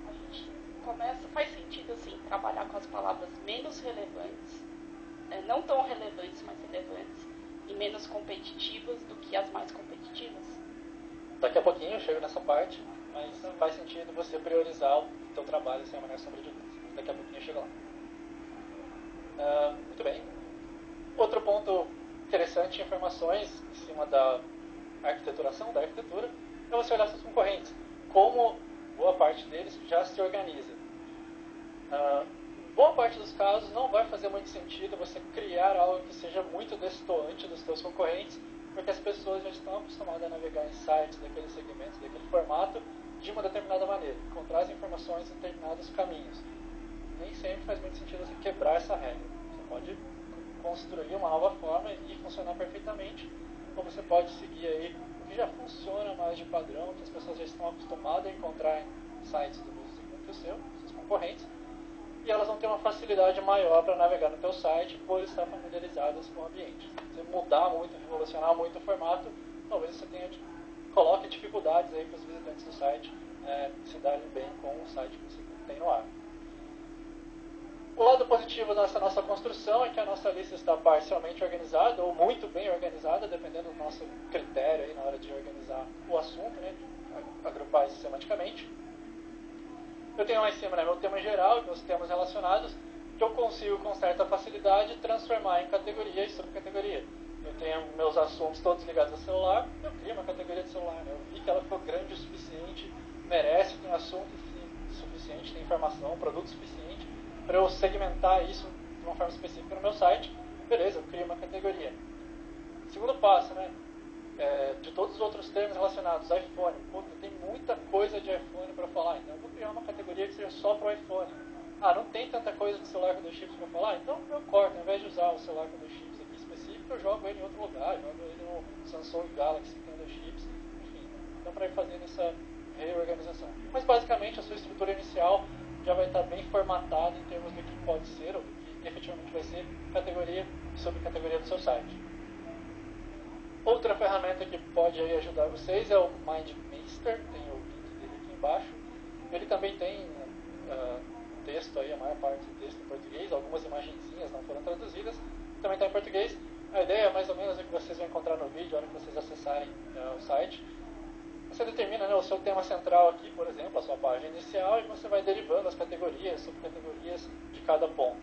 a gente faz sentido assim, trabalhar com as palavras menos relevantes, não tão relevantes, mas relevantes, e menos competitivas do que as mais competitivas? Daqui a pouquinho eu chego nessa parte, mas faz sentido você priorizar o seu trabalho sem a menor sombra de dúvidas. Daqui a pouquinho eu chego lá. Muito bem. Outro ponto interessante, informações em cima da arquiteturação, da arquitetura, é você olhar seus concorrentes. Como boa parte deles já se organiza. Boa parte dos casos não vai fazer muito sentido você criar algo que seja muito destoante dos seus concorrentes, porque as pessoas já estão acostumadas a navegar em sites daquele segmento, daquele formato, de uma determinada maneira, encontrar as informações em determinados caminhos. Nem sempre faz muito sentido você quebrar essa regra. Você pode construir uma nova forma e funcionar perfeitamente, ou você pode seguir aí o que já funciona mais de padrão, que as pessoas já estão acostumadas a encontrar em sites do mesmo segmento que o seu, seus concorrentes, e elas vão ter uma facilidade maior para navegar no teu site por estar familiarizadas com o ambiente. Se você mudar muito, revolucionar muito o formato, talvez você coloque dificuldades aí para os visitantes do site se darem bem com o site que você tem no ar. O lado positivo dessa nossa construção é que a nossa lista está parcialmente organizada ou muito bem organizada, dependendo do nosso critério aí na hora de organizar o assunto, né, de agrupar isso semanticamente. Eu tenho lá em cima, né, meu tema geral, meus temas relacionados, que eu consigo com certa facilidade transformar em categoria e subcategoria. Eu tenho meus assuntos todos ligados ao celular, eu crio uma categoria de celular. Né? Eu vi que ela ficou grande o suficiente, merece, tem assunto suficiente, tem informação, produto suficiente, para eu segmentar isso de uma forma específica no meu site. Beleza, eu crio uma categoria. Segundo passo, né? De todos os outros termos relacionados, iPhone. Puta, tem muita coisa de iPhone para falar, então eu vou criar uma categoria que seja só para o iPhone. Não tem tanta coisa de celular com 2 chips para falar, então eu corto, ao invés de usar o celular com 2 chips aqui específico, eu jogo ele em outro lugar, jogo ele no Samsung Galaxy que tem 2 chips, enfim. Então para ir fazendo essa reorganização. Mas basicamente a sua estrutura inicial já vai estar bem formatada em termos do que pode ser ou do que efetivamente vai ser categoria e subcategoria do seu site. Outra ferramenta que pode aí ajudar vocês é o MindMeister, tem o link dele aqui embaixo. Ele também tem texto aí, a maior parte do texto em português, algumas imagenzinhas não foram traduzidas, também está em português. A ideia é mais ou menos o que vocês vão encontrar no vídeo, na hora que vocês acessarem o site. Você determina, né, o seu tema central aqui, por exemplo, a sua página inicial, e você vai derivando as categorias, subcategorias de cada ponto.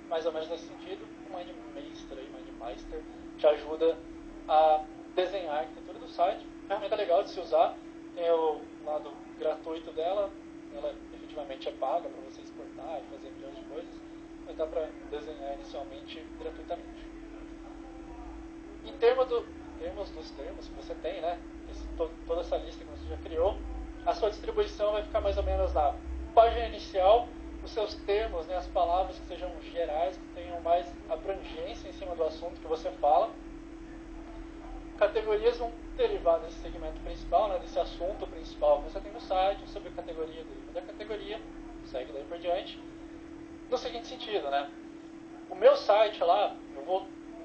Mais ou menos nesse sentido, o MindMeister te ajuda a desenhar a arquitetura do site. Ferramenta legal de se usar, tem o lado gratuito dela, ela efetivamente é paga para você exportar e fazer milhões de coisas, mas dá para desenhar inicialmente gratuitamente. Em termos dos termos que você tem, né, toda essa lista que você já criou, a sua distribuição vai ficar mais ou menos na página inicial, os seus termos, né, as palavras que sejam gerais, que tenham mais abrangência em cima do assunto que você fala. Categorias vão derivar desse segmento principal, né, desse assunto principal que você tem no site, sobre a categoria deriva da categoria, segue daí por diante. No seguinte sentido, né, o meu site lá,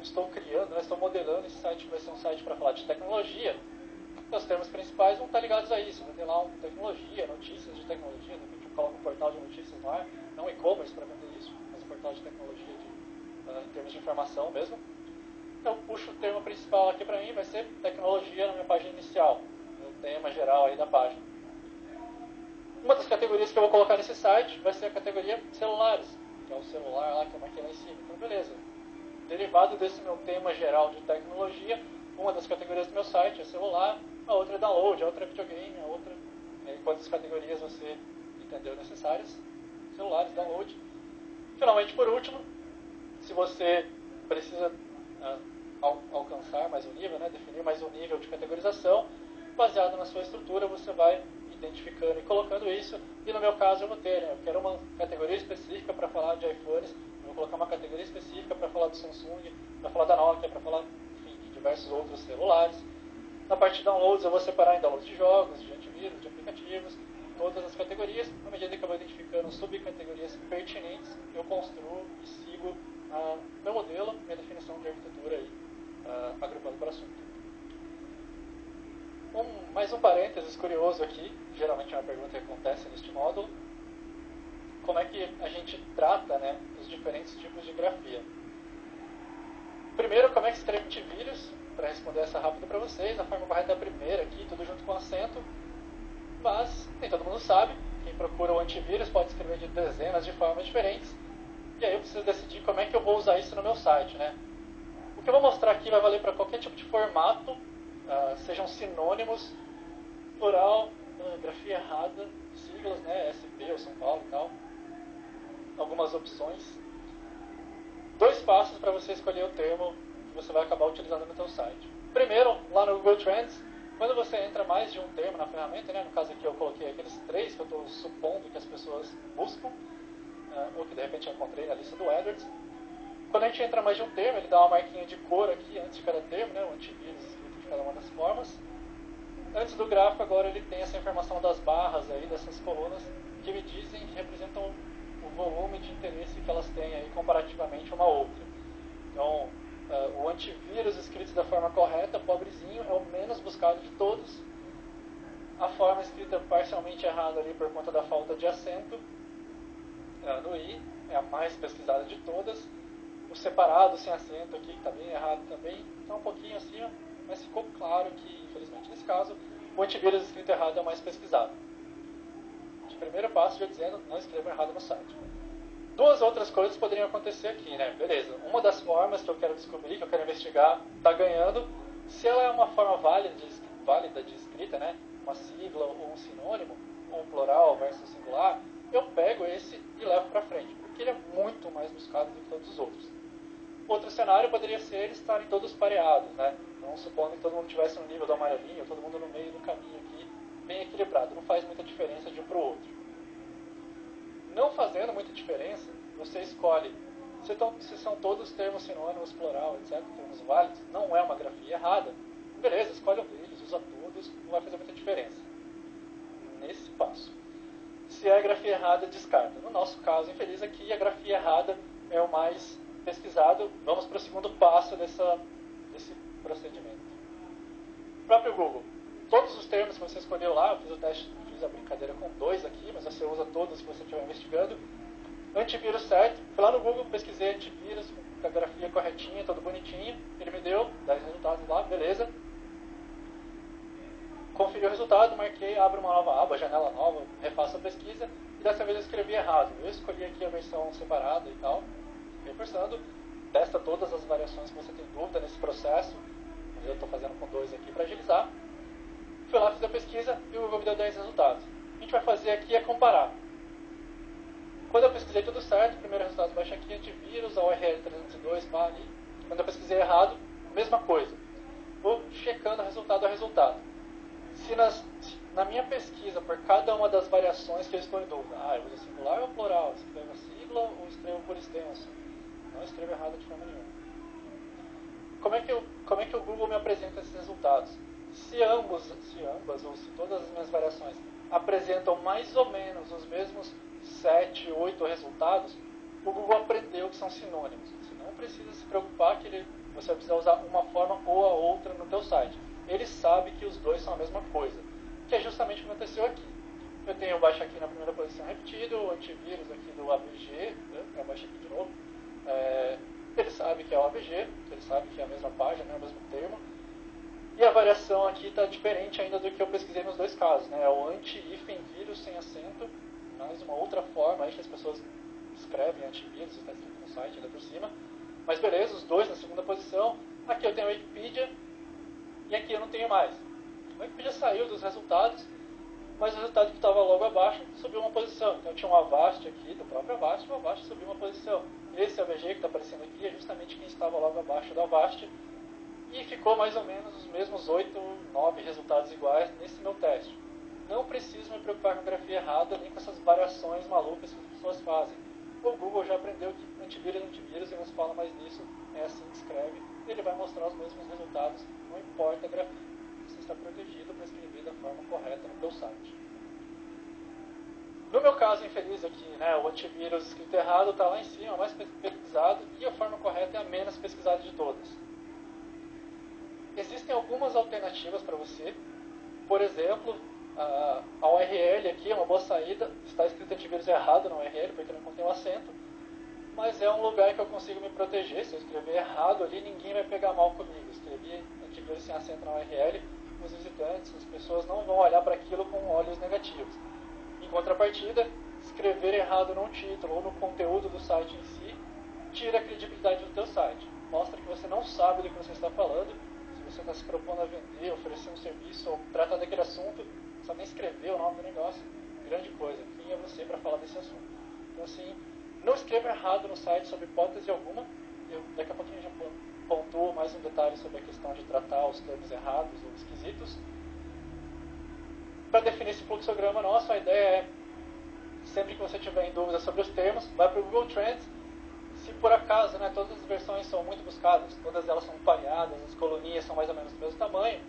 estou criando, né, estou modelando esse site que vai ser um site para falar de tecnologia. Os termos principais vão estar ligados a isso. Vai ter lá tecnologia, notícias de tecnologia, de repente eu coloco um portal de notícias no ar, não e-commerce para vender isso, mas um portal de tecnologia em termos de informação mesmo. Então eu puxo o termo principal aqui para mim, vai ser tecnologia na minha página inicial, no tema geral aí da página. Uma das categorias que eu vou colocar nesse site vai ser a categoria celulares, que é o celular lá que eu marquei lá em cima. Então beleza, derivado desse meu tema geral de tecnologia, uma das categorias do meu site é celular, a outra é download, a outra é videogame, a outra, quantas categorias você entendeu necessárias, celulares, download. Finalmente, por último, se você precisa alcançar mais um nível, né, definir mais um nível de categorização, baseado na sua estrutura, você vai identificando e colocando isso, e no meu caso eu vou ter, eu quero uma categoria específica para falar de iPhones, eu vou colocar uma categoria específica para falar do Samsung, para falar da Nokia, para falar, enfim, de diversos outros celulares. Na parte de downloads eu vou separar em downloads de jogos, de antivírus, de aplicativos, todas as categorias. À medida que eu vou identificando subcategorias pertinentes, eu construo e sigo meu modelo, minha definição de arquitetura aí, agrupando para assunto. Mais um parênteses curioso aqui, geralmente é uma pergunta que acontece neste módulo. Como é que a gente trata, né, os diferentes tipos de grafia? Primeiro, como é que escreve antivírus? Para responder essa rápido para vocês, a forma correta é a primeira aqui, tudo junto com acento, mas nem todo mundo sabe. Quem procura o antivírus pode escrever de dezenas de formas diferentes, e aí eu preciso decidir como é que eu vou usar isso no meu site, né? O que eu vou mostrar aqui vai valer para qualquer tipo de formato, sejam sinônimos, plural, grafia errada, siglas, né, SP ou São Paulo e tal, algumas opções. 2 passos para você escolher o termo que você vai acabar utilizando no seu site. Primeiro, lá no Google Trends, quando você entra mais de um termo na ferramenta, né, no caso aqui eu coloquei aqueles 3 que eu estou supondo que as pessoas buscam, ou que de repente eu encontrei na lista do AdWords. Quando a gente entra mais de um termo, ele dá uma marquinha de cor aqui antes de cada termo, né, o antivírus escrito de cada uma das formas. Antes do gráfico agora ele tem essa informação das barras aí, dessas colunas, que me dizem que representam o volume de interesse que elas têm aí comparativamente uma outra. Então, o antivírus escrito da forma correta, pobrezinho, é o menos buscado de todos. A forma escrita parcialmente errada ali por conta da falta de acento no i, é a mais pesquisada de todas. O separado sem acento aqui, que está bem errado também, está um pouquinho acima, mas ficou claro que, infelizmente, nesse caso, o antivírus escrito errado é o mais pesquisado. De primeiro passo, já dizendo, não escrevam errado no site. 2 outras coisas poderiam acontecer aqui, né? Beleza, uma das formas que eu quero descobrir, que eu quero investigar, está ganhando. Se ela é uma forma válida de escrita, né? Uma sigla ou um sinônimo, ou um plural versus singular, eu pego esse e levo para frente, porque ele é muito mais buscado do que todos os outros. Outro cenário poderia ser eles estarem todos pareados, né? Então, supondo que todo mundo estivesse no nível do amarelinho, ou todo mundo no meio do caminho aqui, bem equilibrado. Não faz muita diferença de um para o outro. Não fazendo muita diferença, você escolhe se são todos termos sinônimos, plural, etc., termos válidos, não é uma grafia errada. Beleza, escolhe um deles, usa todos, não vai fazer muita diferença. Nesse passo. Se é a grafia errada, descarta. No nosso caso, infeliz aqui, a grafia errada é o mais pesquisado. Vamos para o segundo passo desse procedimento. O próprio Google. Todos os termos que você escolheu lá, eu fiz o teste, fiz a brincadeira com 2 aqui, mas você usa todos que você estiver investigando. Antivírus certo. Fui lá no Google, pesquisei antivírus com a grafia corretinha, todo bonitinho. Ele me deu 10 resultados lá, beleza. Conferi o resultado, marquei, abro uma nova aba, janela nova, refaço a pesquisa. E dessa vez eu escrevi errado. Eu escolhi aqui a versão separada e tal, reforçando. Testa todas as variações que você tem dúvida nesse processo. Eu estou fazendo com 2 aqui para agilizar. Fui lá, fiz a pesquisa e o Google me deu 10 resultados. O que a gente vai fazer aqui é comparar. Quando eu pesquisei tudo certo, o primeiro resultado baixa aqui, antivírus, a URL 302, pá, ali. Quando eu pesquisei errado, mesma coisa. Vou checando resultado a resultado. se na minha pesquisa, por cada uma das variações que eu estou em dúvida, eu uso singular ou plural, escrevo a sigla ou escrevo por extenso, não escrevo errado de forma nenhuma. Como é que o Google me apresenta esses resultados? Se ambas ou se todas as minhas variações apresentam mais ou menos os mesmos 7, 8 resultados, o Google aprendeu que são sinônimos. Você não precisa se preocupar que você vai precisar usar uma forma ou a outra no teu site. Ele sabe que os dois são a mesma coisa, que é justamente o que aconteceu aqui. Eu tenho o baixo aqui na primeira posição repetido, o antivírus aqui do AVG, eu baixo aqui de novo. Ele sabe que é o AVG, ele sabe que é a mesma página, é o mesmo termo. E a variação aqui está diferente ainda do que eu pesquisei nos dois casos. É o anti-hífen vírus sem acento, mais uma outra forma aí que as pessoas escrevem antivírus, está escrito no site ainda por cima. Mas beleza, os dois na segunda posição. Aqui eu tenho a Wikipedia e aqui eu não tenho mais. A Wikipedia saiu dos resultados, mas o resultado que estava logo abaixo subiu uma posição. Então eu tinha um Avast aqui, do próprio Avast, o Avast subiu uma posição. Esse AVG que está aparecendo aqui é justamente quem estava logo abaixo do Avast. E ficou mais ou menos os mesmos 8, 9 resultados iguais nesse meu teste. Não preciso me preocupar com a grafia errada, nem com essas variações malucas que as pessoas fazem. O Google já aprendeu que antivírus é antivírus e não se fala mais nisso, é assim que escreve. Ele vai mostrar os mesmos resultados, não importa a grafia. Você está protegido para escrever da forma correta no teu site. No meu caso infeliz aqui, o antivírus escrito errado está lá em cima, mais pesquisado, e a forma correta é a menos pesquisada de todas. Existem algumas alternativas para você. Por exemplo, a URL aqui é uma boa saída. Está escrito antivírus errado na URL, porque não contém o acento. Mas é um lugar que eu consigo me proteger. Se eu escrever errado ali, ninguém vai pegar mal comigo. Escrevi antivírus sem acento na URL, os visitantes, as pessoas não vão olhar para aquilo com olhos negativos. Em contrapartida, escrever errado no título ou no conteúdo do site em si, tira a credibilidade do teu site. Mostra que você não sabe do que você está falando. Você está se propondo a vender, oferecer um serviço ou tratar daquele assunto, só nem escrever o nome do negócio, grande coisa. Quem é você para falar desse assunto? Então, assim, não escreva errado no site sob hipótese alguma. Eu daqui a pouquinho já pontuo mais um detalhe sobre a questão de tratar os termos errados ou esquisitos. Para definir esse fluxograma nosso, a ideia é, sempre que você tiver em dúvida sobre os termos, vai para o Google Trends. Se por acaso todas as versões são muito buscadas, todas elas são pareadas, as coluninhas são mais ou menos do mesmo tamanho,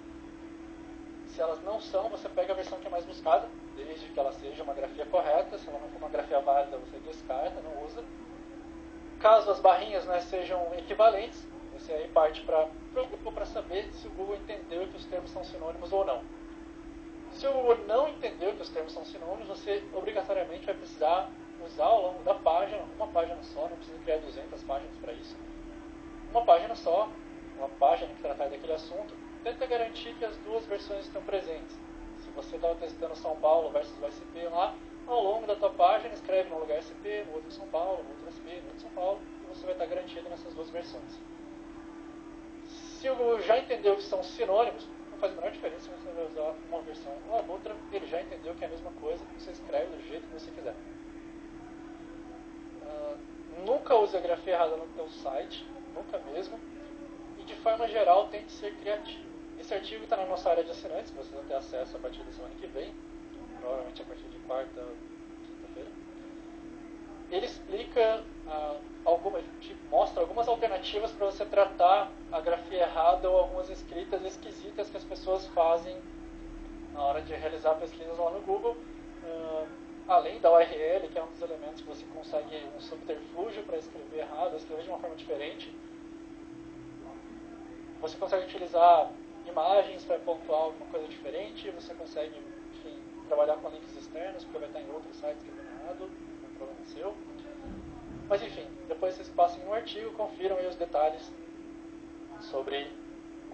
se elas não são, você pega a versão que é mais buscada, desde que ela seja uma grafia correta. Se ela não for uma grafia válida, você descarta, não usa. Caso as barrinhas sejam equivalentes, você aí parte para o Google para saber se o Google entendeu que os termos são sinônimos ou não. Se o Google não entendeu que os termos são sinônimos, você obrigatoriamente vai precisar usar ao longo da página, uma página só, não precisa criar 200 páginas para isso. Uma página só, uma página que tratar daquele assunto, tenta garantir que as duas versões estão presentes. Se você estava testando São Paulo versus o SP lá, ao longo da tua página, escreve no lugar SP, no outro São Paulo, no outro SP, no outro São Paulo, e você vai estar garantido nessas duas versões. Se o Google já entendeu que são sinônimos, não faz a menor diferença se você vai usar uma versão ou a outra, ele já entendeu que é a mesma coisa, você escreve do jeito que você quiser. Nunca use a grafia errada no teu site, nunca mesmo, e de forma geral tente ser criativo. Esse artigo está na nossa área de assinantes, que vocês vão ter acesso a partir da semana que vem, provavelmente a partir de quarta ou quinta-feira. Ele explica mostra algumas alternativas para você tratar a grafia errada ou algumas escritas esquisitas que as pessoas fazem na hora de realizar pesquisas lá no Google. Além da URL, que é um dos elementos que você consegue um subterfúgio para escrever errado, escrever de uma forma diferente. Você consegue utilizar imagens para pontuar alguma coisa diferente, você consegue, enfim, trabalhar com links externos, porque vai estar em outros sites escrevendo errado, não é problema seu. Mas enfim, depois vocês passem no artigo, confiram aí os detalhes sobre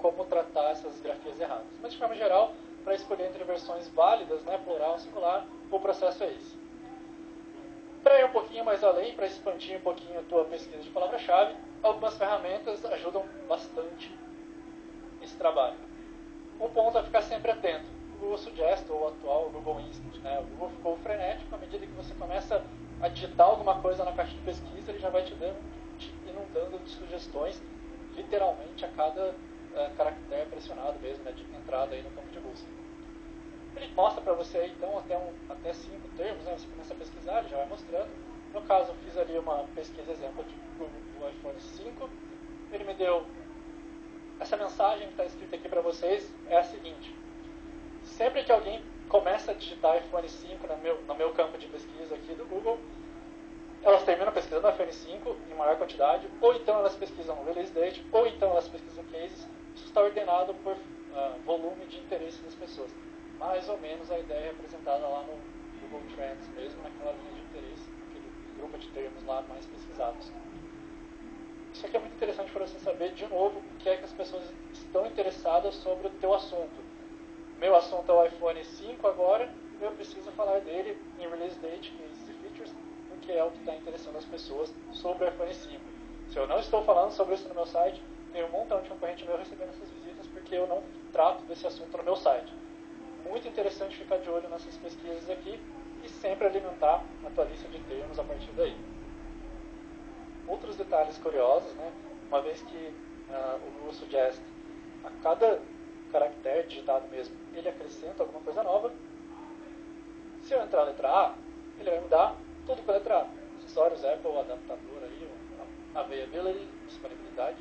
como tratar essas grafias erradas. Mas de forma geral, para escolher entre versões válidas, plural, singular, o processo é esse. Para ir um pouquinho mais além, para expandir um pouquinho a tua pesquisa de palavra-chave, algumas ferramentas ajudam bastante esse trabalho. Um ponto a ficar sempre atento: o Google Suggest, ou o atual Google Instant. O Google ficou frenético. À medida que você começa a digitar alguma coisa na caixa de pesquisa, ele já vai te inundando de sugestões, literalmente a cada caractere pressionado mesmo, de entrada aí no campo de busca. Ele mostra para você então até 5 termos, né? Você começa a pesquisar, ele já vai mostrando. No caso, eu fiz ali uma pesquisa exemplo de Google do iPhone 5. Ele me deu essa mensagem que está escrita aqui para vocês, é a seguinte: sempre que alguém começa a digitar iPhone 5 no meu campo de pesquisa aqui do Google, elas terminam pesquisando iPhone 5 em maior quantidade, ou então elas pesquisam release date, ou então elas pesquisam cases. Isso está ordenado por volume de interesse das pessoas. Mais ou menos a ideia é representada lá no Google Trends mesmo, naquela linha de interesse, aquele grupo de termos lá mais pesquisados. Isso aqui é muito interessante para você saber, de novo, o que é que as pessoas estão interessadas sobre o teu assunto. Meu assunto é o iPhone 5 agora, eu preciso falar dele em release date, cases e features, porque é o que está interessando as pessoas sobre o iPhone 5. Se eu não estou falando sobre isso no meu site, tem um montão de concorrente meu recebendo essas visitas porque eu não trato desse assunto no meu site. Muito interessante ficar de olho nessas pesquisas aqui e sempre alimentar a tua lista de termos a partir daí. Outros detalhes curiosos, né? Uma vez que o Google Suggest, a cada caractere digitado mesmo, ele acrescenta alguma coisa nova. Se eu entrar a letra A, ele vai mudar tudo com a letra A. Acessórios, Apple, adaptador, aí, availability, disponibilidade.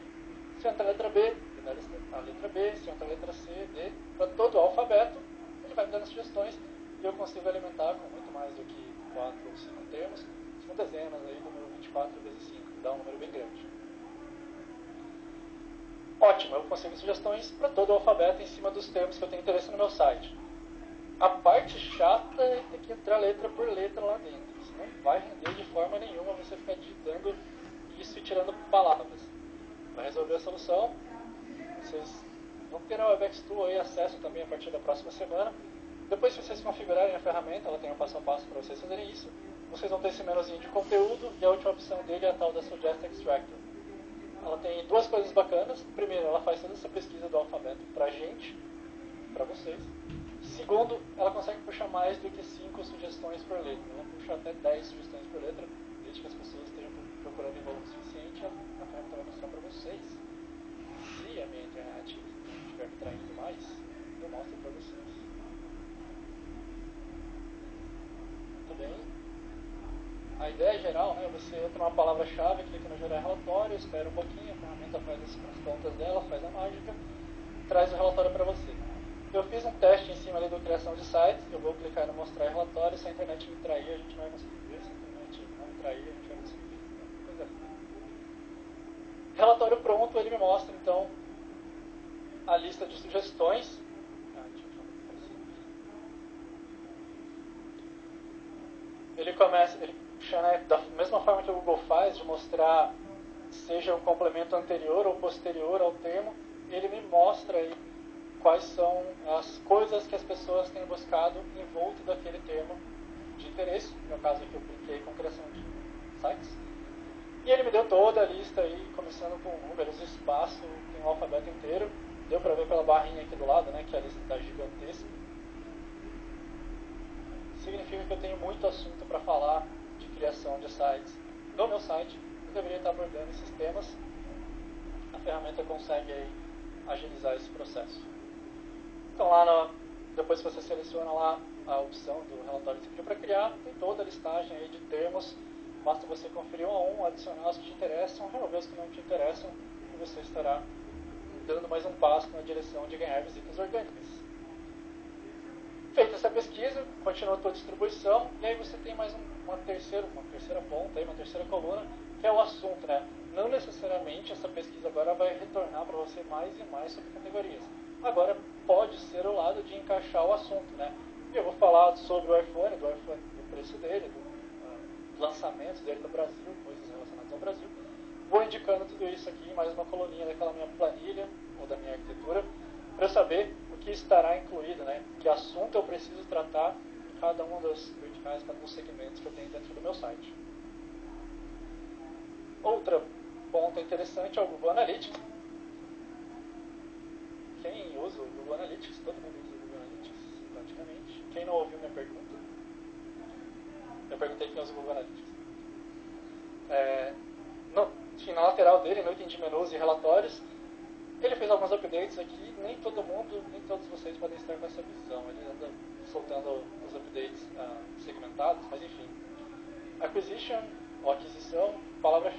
Se eu entrar a letra B, ele dá a letra B. Se eu entrar a letra C, D, para todo o alfabeto, ele vai me dando sugestões e eu consigo alimentar com muito mais do que 4 ou 5 termos. São dezenas aí, número 24 vezes 5, dá um número bem grande. Ótimo, eu consigo sugestões para todo o alfabeto em cima dos termos que eu tenho interesse no meu site. A parte chata é ter que entrar letra por letra lá dentro. Isso não vai render de forma nenhuma você ficar digitando isso e tirando palavras. Para resolver a solução, vocês vão ter a WebEx Tool aí, acesso também a partir da próxima semana. Depois, se vocês configurarem a ferramenta, ela tem um passo a passo para vocês fazerem isso. Vocês vão ter esse menuzinho de conteúdo e a última opção dele é a tal da Suggest Extractor. Ela tem duas coisas bacanas. Primeiro, ela faz toda essa pesquisa do alfabeto para a gente, para vocês. Segundo, ela consegue puxar mais do que 5 sugestões por letra. Ela puxa até 10 sugestões por letra, desde que as pessoas estejam procurando em volume suficiente, a ferramenta vai mostrar para vocês. Se a minha internet estiver me traindo mais, eu mostro para vocês. Muito bem. A ideia geral, né, você entra numa palavra-chave, clica no gerar relatório, espera um pouquinho, a ferramenta faz as contas dela, faz a mágica, traz o relatório para você. Eu fiz um teste em cima ali do criação de sites, eu vou clicar no mostrar relatório, se a internet me trair, a gente não vai conseguir ver, se a internet não me trair, a gente vai conseguir ver. Coisa assim. Relatório pronto, ele me mostra então a lista de sugestões. Ele puxa, né, da mesma forma que o Google faz, de mostrar seja um complemento anterior ou posterior ao termo, ele me mostra aí quais são as coisas que as pessoas têm buscado em volta daquele termo de interesse. No caso aqui eu cliquei com criação de sites. E ele me deu toda a lista aí, começando com números, espaço, tem um alfabeto inteiro. Deu para ver pela barrinha aqui do lado, né, que a lista está gigantesca. Significa que eu tenho muito assunto para falar de criação de sites no meu site. Eu deveria estar abordando esses temas. A ferramenta consegue aí agilizar esse processo. Então lá depois que você seleciona lá a opção do relatório que você pediu para criar, tem toda a listagem aí de termos. Basta você conferir um a um, adicionar os que te interessam, remover os que não te interessam, e você estará dando mais um passo na direção de ganhar visitas orgânicas. Feita essa pesquisa, continua a tua distribuição, e aí você tem mais uma terceira ponta, aí, uma terceira coluna, que é o assunto, né? Não necessariamente essa pesquisa agora vai retornar para você mais e mais sobre categorias. Agora pode ser o lado de encaixar o assunto, né? Eu vou falar sobre o iPhone, do preço dele, do lançamento dele no Brasil, coisas relacionadas ao Brasil. Vou indicando tudo isso aqui, mais uma coluninha daquela minha planilha, ou da minha arquitetura, para eu saber o que estará incluído, né? Que assunto eu preciso tratar em cada uma das verticais, cada um dos segmentos que eu tenho dentro do meu site. Outra ponta interessante é o Google Analytics. Quem usa o Google Analytics? Todo mundo usa o Google Analytics, praticamente. Quem não ouviu minha pergunta? Eu perguntei quem usa o Google Analytics. Na lateral dele, no item de menus e relatórios, ele fez alguns updates aqui. Nem todo mundo, nem todos vocês podem estar com essa visão. Ele anda soltando os updates segmentados, mas enfim. Acquisition, ou aquisição, palavras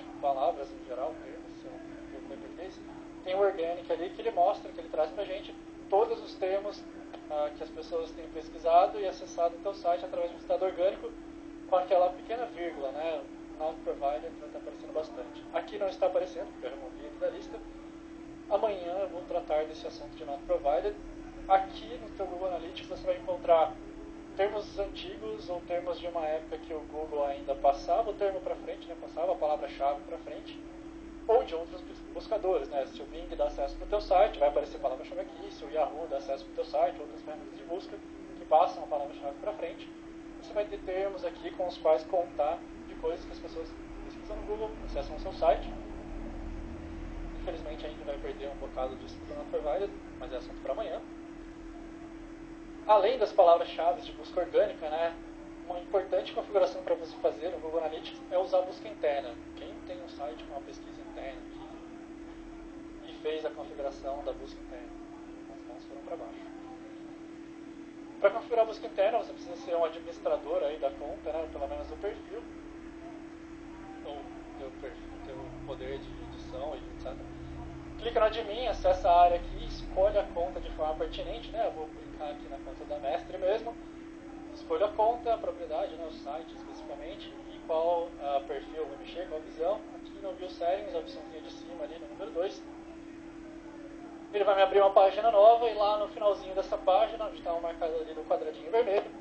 em geral, se eu não me português, tem o Organic ali que ele mostra, que ele traz pra gente todos os termos que as pessoas têm pesquisado e acessado no teu site através de um resultado orgânico, com aquela pequena vírgula, né? Not provided, vai estar aparecendo bastante. Aqui não está aparecendo, porque eu removi aqui da lista. Amanhã eu vou tratar desse assunto de not provided. Aqui no teu Google Analytics você vai encontrar termos antigos ou termos de uma época que o Google ainda passava o termo para frente, né? Passava a palavra-chave para frente, ou de outros buscadores, né? Se o Bing dá acesso para o teu site, vai aparecer a palavra-chave aqui. Se o Yahoo dá acesso para o teu site, outras ferramentas de busca que passam a palavra-chave para frente, você vai ter termos aqui com os quais contar de coisas que as pessoas pesquisam no Google, acessam o seu site. Infelizmente a gente vai perder um bocado disso do not provided, mas é assunto para amanhã. Além das palavras-chave de busca orgânica, né, uma importante configuração para você fazer no Google Analytics é usar a busca interna. Quem tem um site com uma pesquisa interna e fez a configuração da busca interna? As mãos foram para baixo. Para configurar a busca interna, você precisa ser um administrador aí da conta, né, pelo menos do perfil, ou ter o poder de edição e etc. Clica no admin, acessa a área aqui, escolhe a conta de forma pertinente, né? Eu vou clicar aqui na conta da mestre mesmo. Escolho a conta, a propriedade, né? O site especificamente, e qual perfil eu vou mexer, qual visão. Aqui no View Settings, a opçãozinha de cima ali no número 2. Ele vai me abrir uma página nova e lá no finalzinho dessa página, onde está marcado ali no quadradinho vermelho,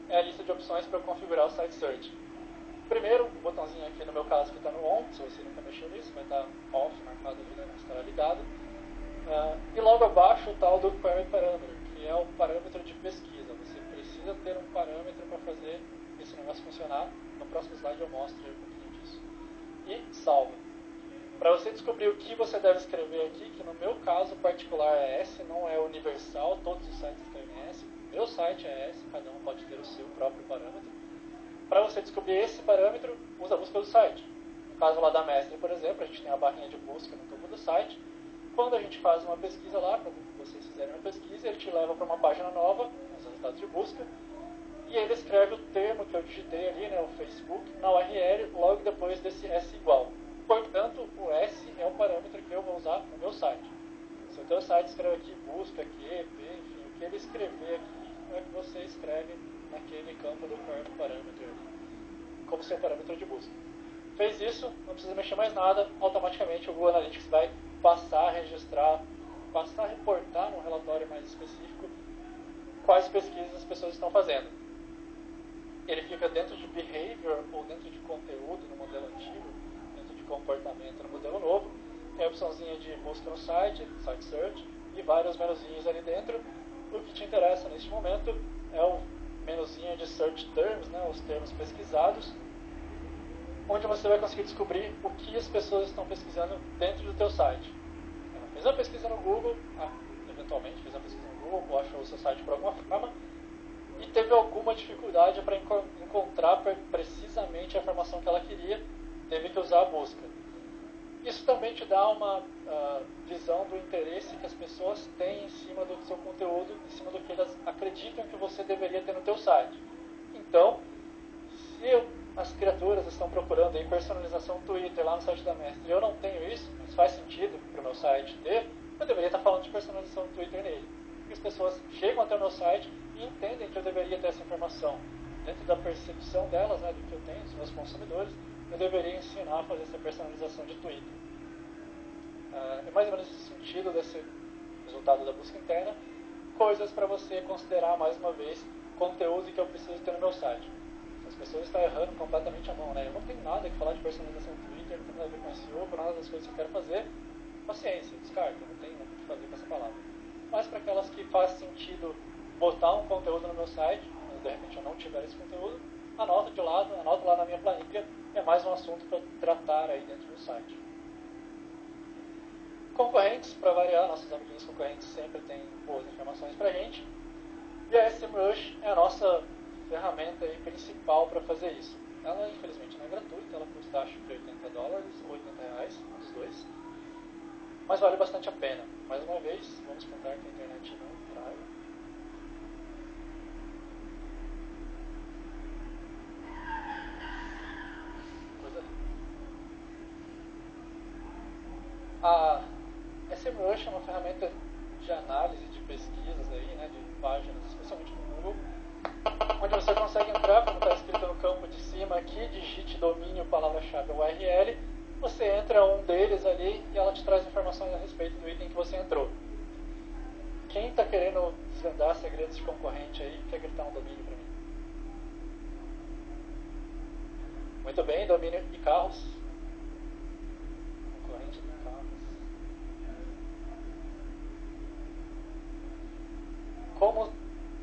é a lista de opções para eu configurar o Site Search. Primeiro, o botãozinho aqui no meu caso que está no ON, se você nunca mexeu nisso, vai estar off marcado ali, né? Estará ligado. E logo abaixo o tal do Query Parameter, que é o parâmetro de pesquisa. Você precisa ter um parâmetro para fazer esse negócio funcionar. No próximo slide eu mostro um pouquinho disso. E salva. Para você descobrir o que você deve escrever aqui, que no meu caso particular é S, não é universal, todos os sites escrevem S. Meu site é S, cada um pode ter o seu próprio parâmetro. Para você descobrir esse parâmetro, usa a busca do site. No caso lá da Mestre, por exemplo, a gente tem a barrinha de busca no topo do site. Quando a gente faz uma pesquisa lá, quando vocês fizerem uma pesquisa, ele te leva para uma página nova, os resultados de busca, e ele escreve o termo que eu digitei ali, né, o Facebook, na URL, logo depois desse S igual. Portanto, o S é o parâmetro que eu vou usar no meu site. Se o teu site escreve aqui busca, QP, enfim, o que ele escrever aqui é o que você escreve naquele campo do parâmetro como seu parâmetro de busca. Fez isso, não precisa mexer mais nada, automaticamente o Google Analytics vai passar a registrar, passar a reportar num relatório mais específico quais pesquisas as pessoas estão fazendo. Ele fica dentro de behavior ou dentro de conteúdo no modelo antigo, dentro de comportamento no modelo novo. Tem a opçãozinha de busca no site, Site Search, e vários menuzinhos ali dentro. O que te interessa neste momento é o menuzinho de Search Terms, né, os termos pesquisados, onde você vai conseguir descobrir o que as pessoas estão pesquisando dentro do teu site. Ela fez uma pesquisa no Google, eventualmente fez uma pesquisa no Google, ou achou o seu site por alguma forma, e teve alguma dificuldade para encontrar precisamente a informação que ela queria, teve que usar a busca. Isso também te dá uma visão do interesse que as pessoas têm em cima do seu conteúdo, em cima do que elas acreditam que você deveria ter no teu site. Então, se as criaturas estão procurando aí personalização Twitter lá no site da Mestre, eu não tenho isso, mas faz sentido para o meu site ter, eu deveria estar falando de personalização Twitter nele. Porque as pessoas chegam até o meu site e entendem que eu deveria ter essa informação. Dentro da percepção delas, né, do que eu tenho, dos meus consumidores, eu deveria ensinar a fazer essa personalização de Twitter. É mais ou menos esse sentido desse resultado da busca interna. Coisas para você considerar, mais uma vez, conteúdo que eu preciso ter no meu site. As pessoas estão errando completamente a mão, né? Eu não tenho nada que falar de personalização do Twitter, não tem nada a ver com SEO, com nada das coisas que eu quero fazer. Paciência, descarta, não tem nada que fazer com essa palavra. Mas para aquelas que faz sentido botar um conteúdo no meu site, mas de repente eu não tiver esse conteúdo, anota de lado, anota lá na minha planilha, é mais um assunto para tratar aí dentro do site. Concorrentes, para variar, nossos amiguinhos concorrentes sempre têm boas informações para a gente. E a SEMrush é a nossa ferramenta aí principal para fazer isso. Ela infelizmente não é gratuita, ela custa acho que $80 ou R$80, um dos dois. Mas vale bastante a pena. Mais uma vez, vamos contar que a internet não trai. SEMrush é uma ferramenta de análise de pesquisas aí, né, de páginas, especialmente no Google, onde você consegue entrar, como está escrito no campo de cima aqui, digite domínio, palavra-chave URL, você entra um deles ali e ela te traz informações a respeito do item que você entrou. Quem está querendo desvendar segredos de concorrente aí, quer gritar um domínio para mim? Muito bem, domínio e carros. Concorrente de carros. Como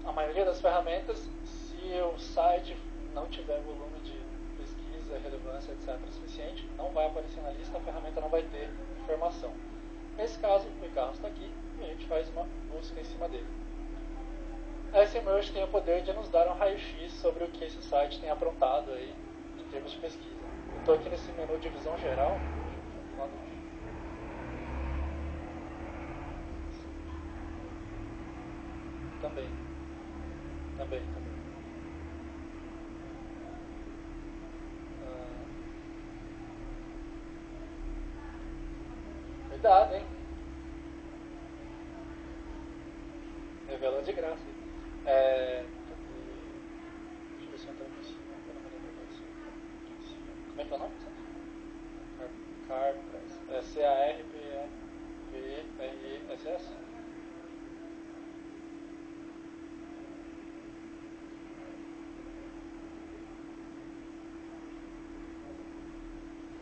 a maioria das ferramentas, se o site não tiver volume de pesquisa, relevância, etc. suficiente, não vai aparecer na lista, a ferramenta não vai ter informação. Nesse caso, o e-carros está aqui e a gente faz uma busca em cima dele. A SEMrush tem o poder de nos dar um raio-x sobre o que esse site tem aprontado aí em termos de pesquisa. Eu estou aqui nesse menu de visão geral. Também. Cuidado, hein? Revela de graça. Deixa eu ver se eu entro aqui em cima. Como é que é o nome? CarPress. CARPRESS?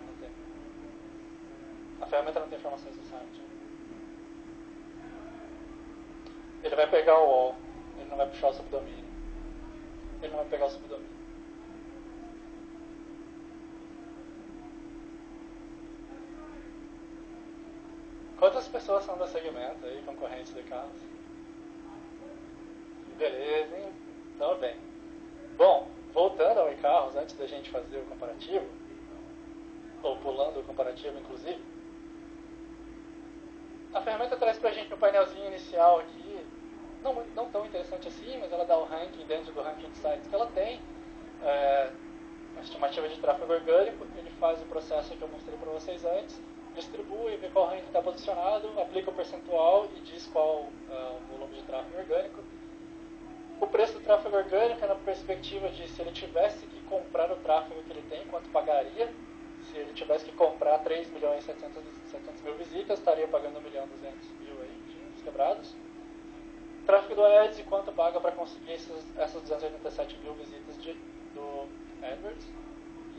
Não tem. A ferramenta não tem informações do site. Ele vai pegar o UOL, ele não vai puxar o subdomínio. Ele não vai pegar o subdomínio. Quantas pessoas são do segmento aí, concorrentes de carros? Beleza, hein? Então, bem. Bom, voltando ao e-carros, antes da gente fazer o comparativo, ou pulando o comparativo, inclusive, a ferramenta traz pra gente um painelzinho inicial aqui, não tão interessante assim, mas ela dá o ranking dentro do ranking de sites que ela tem, a estimativa de tráfego orgânico, ele faz o processo que eu mostrei para vocês antes, distribui, vê qual ranking está posicionado, aplica o percentual e diz qual o volume de tráfego orgânico. O preço do tráfego orgânico é na perspectiva de se ele tivesse que comprar o tráfego que ele tem, quanto pagaria. Se ele tivesse que comprar 3.700.000 visitas, estaria pagando 1.200.000 aí, de quebrados. Tráfego do Ads, quanto paga para conseguir essas 287.000 visitas do AdWords.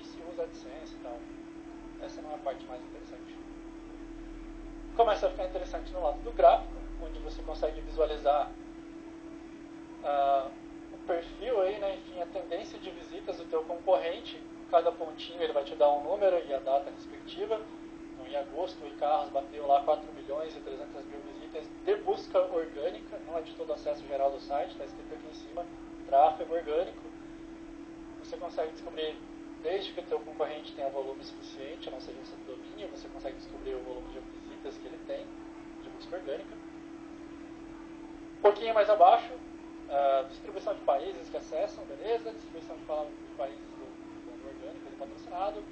E se usa AdSense e tal. Essa não é a parte mais interessante. Começa a ficar interessante no lado do gráfico, onde você consegue visualizar o perfil aí, né, enfim, a tendência de visitas do teu concorrente. Cada pontinho ele vai te dar um número e a data respectiva. Então, em agosto, o e-carros bateu lá 4.300.000 visitas de busca orgânica, não é de todo acesso geral do site, está escrito aqui em cima, tráfego orgânico. Você consegue descobrir, desde que o teu concorrente tenha volume suficiente, não seja um subdomínio, você consegue descobrir o volume de visitas que ele tem, de busca orgânica. Um pouquinho mais abaixo, distribuição de países que acessam, beleza, distribuição de países do orgânico, do patrocinado,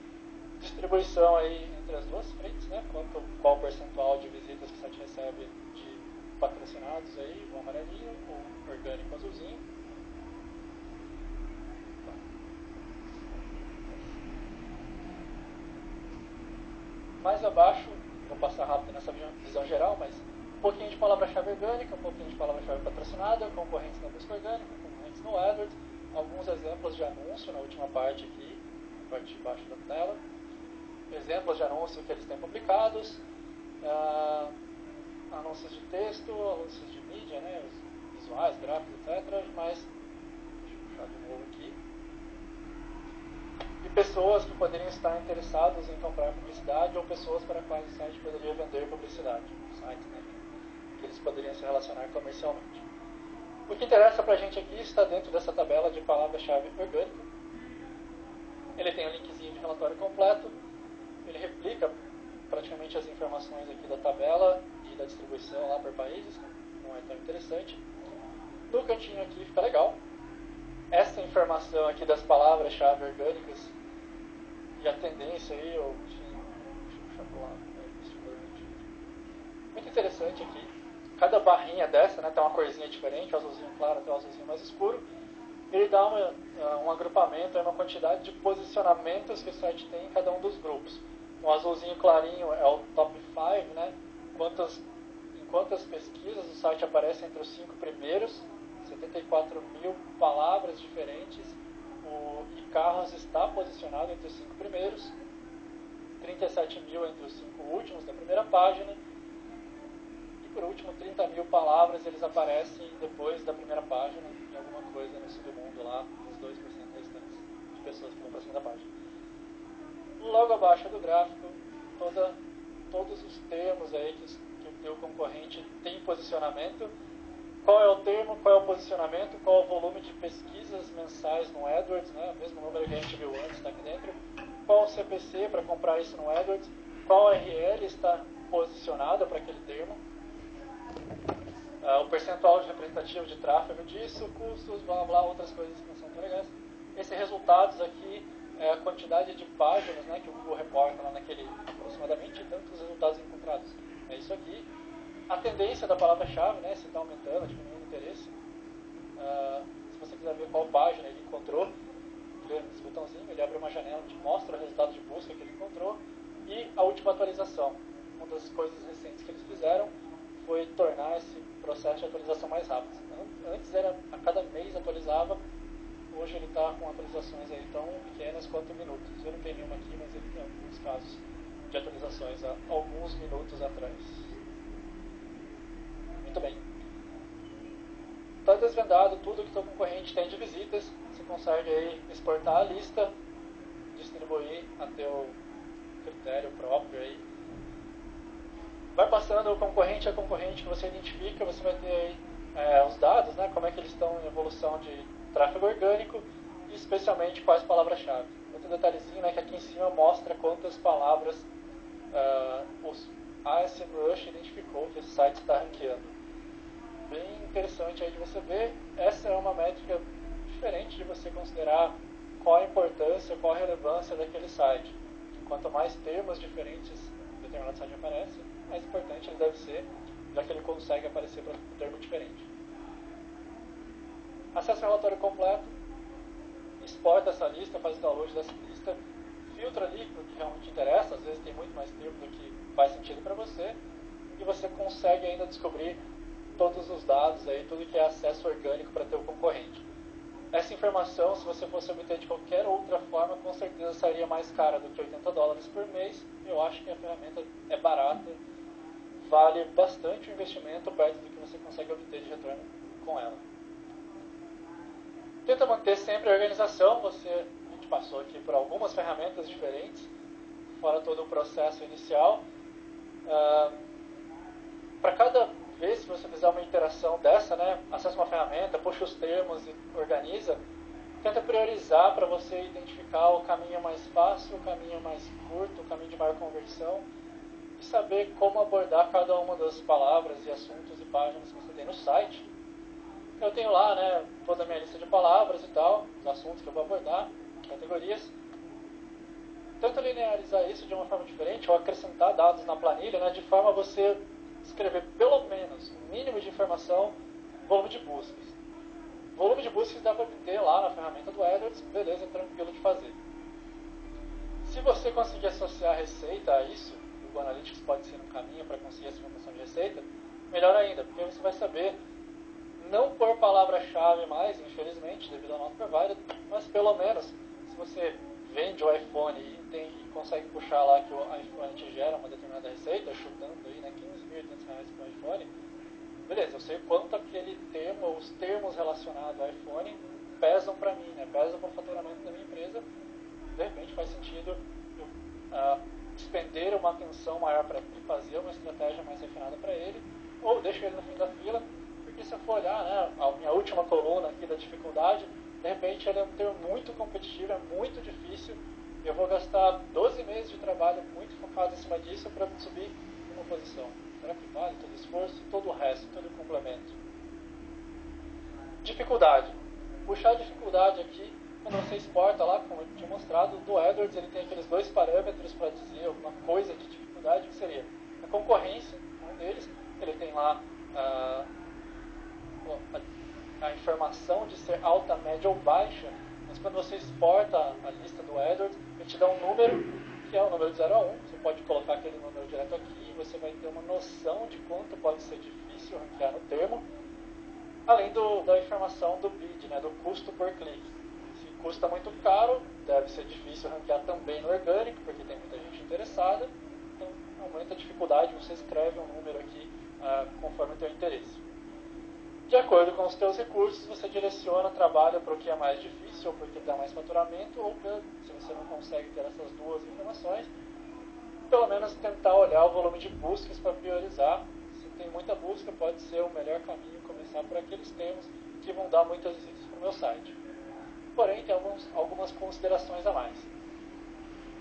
distribuição aí entre as duas frentes, né, qual percentual de visitas que o site recebe de patrocinados aí, o amarelinho, o orgânico azulzinho. Mais abaixo, vou passar rápido nessa visão geral, mas um pouquinho de palavra-chave orgânica, um pouquinho de palavra-chave patrocinada, concorrentes na busca orgânica, concorrentes no AdWords, alguns exemplos de anúncio na última parte aqui, na parte de baixo da tela, exemplos de anúncio que eles têm publicados, anúncios de texto, anúncios de mídia, né, os visuais, gráficos, etc. Mas, deixa eu puxar de novo aqui. E pessoas que poderiam estar interessadas em comprar publicidade ou pessoas para quais o site poderia vender publicidade. Sites, né, que eles poderiam se relacionar comercialmente. O que interessa para a gente aqui está dentro dessa tabela de palavra-chave orgânica. Ele tem um linkzinho de relatório completo. Ele replica praticamente as informações aqui da tabela e da distribuição lá por países. Não é tão interessante. No cantinho aqui fica legal. Essa informação aqui das palavras-chave orgânicas e a tendência aí, deixa eu puxar para o lado, Muito interessante aqui. Cada barrinha dessa, né, tem uma corzinha diferente, o azulzinho claro até o azulzinho mais escuro. Ele dá um agrupamento, uma quantidade de posicionamentos que o site tem em cada um dos grupos. O azulzinho clarinho é o top 5, né? Em quantas pesquisas o site aparece entre os 5 primeiros, 74 mil palavras diferentes. O e-carros está posicionado entre os 5 primeiros, 37 mil entre os 5 últimos da primeira página. E por último, 30 mil palavras eles aparecem depois da primeira página, em alguma coisa no submundo lá, nos 2% restantes de pessoas que vão para a segunda página. Logo abaixo do gráfico, todos os termos aí que o teu concorrente tem posicionamento. Qual é o termo, qual é o posicionamento, qual é o volume de pesquisas mensais no AdWords, né? O mesmo número que a gente viu antes está aqui dentro. Qual o CPC para comprar isso no AdWords, qual URL está posicionada para aquele termo, o percentual de representativo de tráfego disso, custos, blá blá, outras coisas que não são tão legais. Esses resultados aqui é a quantidade de páginas, né, que o Google reporta lá naquele aproximadamente tantos resultados encontrados. É isso aqui. A tendência da palavra-chave, né, se está aumentando, diminuindo o interesse. Se você quiser ver qual página ele encontrou, clica nesse botãozinho, ele abre uma janela que mostra o resultado de busca que ele encontrou e a última atualização. Uma das coisas recentes que eles fizeram foi tornar esse processo de atualização mais rápido. Antes era a cada mês atualizava, hoje ele está com atualizações aí tão pequenas quanto minutos. Eu não tenho nenhuma aqui, mas ele tem alguns casos de atualizações há alguns minutos atrás. Muito bem. Está desvendado tudo que o seu concorrente tem de visitas. Você consegue aí exportar a lista, distribuir a teu critério próprio aí. Vai passando o concorrente a concorrente que você identifica, você vai ter aí os dados, né, como é que eles estão em evolução de tráfego orgânico e especialmente quais palavras-chave. Outro detalhezinho, né, que aqui em cima mostra quantas palavras os ASMrush identificou que esse site está ranqueando. Bem interessante aí de você ver. Essa é uma métrica diferente de você considerar qual a importância, qual a relevância daquele site. Quanto mais termos diferentes determinado site aparece, mais importante ele deve ser, já que ele consegue aparecer para um termo diferente. Acesse o relatório completo, exporta essa lista, faz o download dessa lista, filtra ali o que realmente interessa, às vezes tem muito mais termo do que faz sentido para você, e você consegue ainda descobrir todos os dados, aí, tudo que é acesso orgânico para teu concorrente. Essa informação, se você fosse obter de qualquer outra forma, com certeza sairia mais cara do que $80 por mês. Eu acho que a ferramenta é barata, vale bastante o investimento perto do que você consegue obter de retorno com ela. Tenta manter sempre a organização. A gente passou aqui por algumas ferramentas diferentes, fora todo o processo inicial. Para cada vez que você fizer uma interação dessa, né, acessa uma ferramenta, puxa os termos e organiza, tenta priorizar para você identificar o caminho mais fácil, o caminho mais curto, o caminho de maior conversão e saber como abordar cada uma das palavras e assuntos e páginas que você tem no site. Eu tenho lá, né, toda a minha lista de palavras e tal, os assuntos que eu vou abordar, categorias. Tenta linearizar isso de uma forma diferente ou acrescentar dados na planilha, né, de forma a você escrever pelo menos o mínimo de informação, volume de buscas. Volume de buscas dá para obter lá na ferramenta do AdWords, beleza, tranquilo de fazer. Se você conseguir associar a receita a isso, o Google Analytics pode ser um caminho para conseguir essa informação de receita, melhor ainda, porque você vai saber não por palavra-chave mais, infelizmente, devido ao nosso provider, mas pelo menos, se você vende o iPhone e consegue puxar lá que o iPhone te gera uma determinada receita, chutando aí, né, R$15.800 por iPhone, beleza, eu sei quanto aquele termo, os termos relacionados ao iPhone pesam para mim, né, pesam para o faturamento da minha empresa. De repente faz sentido eu despender uma atenção maior para fazer uma estratégia mais refinada para ele, ou deixo ele no fim da fila, porque se eu for olhar, né, a minha última coluna aqui da dificuldade, de repente ele é um termo muito competitivo, é muito difícil, eu vou gastar 12 meses de trabalho muito focado em cima disso para subir uma posição. Será que vale todo o esforço, todo o resto, todo o complemento? Dificuldade. Puxar a dificuldade aqui, quando você exporta lá, como eu tinha mostrado, do AdWords ele tem aqueles dois parâmetros para dizer alguma coisa de dificuldade, que seria A concorrência, um deles, ele tem lá a informação de ser alta, média ou baixa, mas quando você exporta a lista do AdWords, ele te dá um número, que é o número de 0 a 1. Você pode colocar aquele número direto aqui, você vai ter uma noção de quanto pode ser difícil ranquear no termo, além da informação do bid, né, do custo por clique. Se custa muito caro, deve ser difícil ranquear também no orgânico, porque tem muita gente interessada, então aumenta a dificuldade, você escreve um número aqui conforme o teu interesse. De acordo com os teus recursos, você direciona o trabalho para o que é mais difícil, ou porque dá mais faturamento, ou se você não consegue ter essas duas informações, pelo menos tentar olhar o volume de buscas para priorizar. Se tem muita busca, pode ser o melhor caminho começar por aqueles termos que vão dar muitas visitas para o meu site. Porém, tem algumas considerações a mais.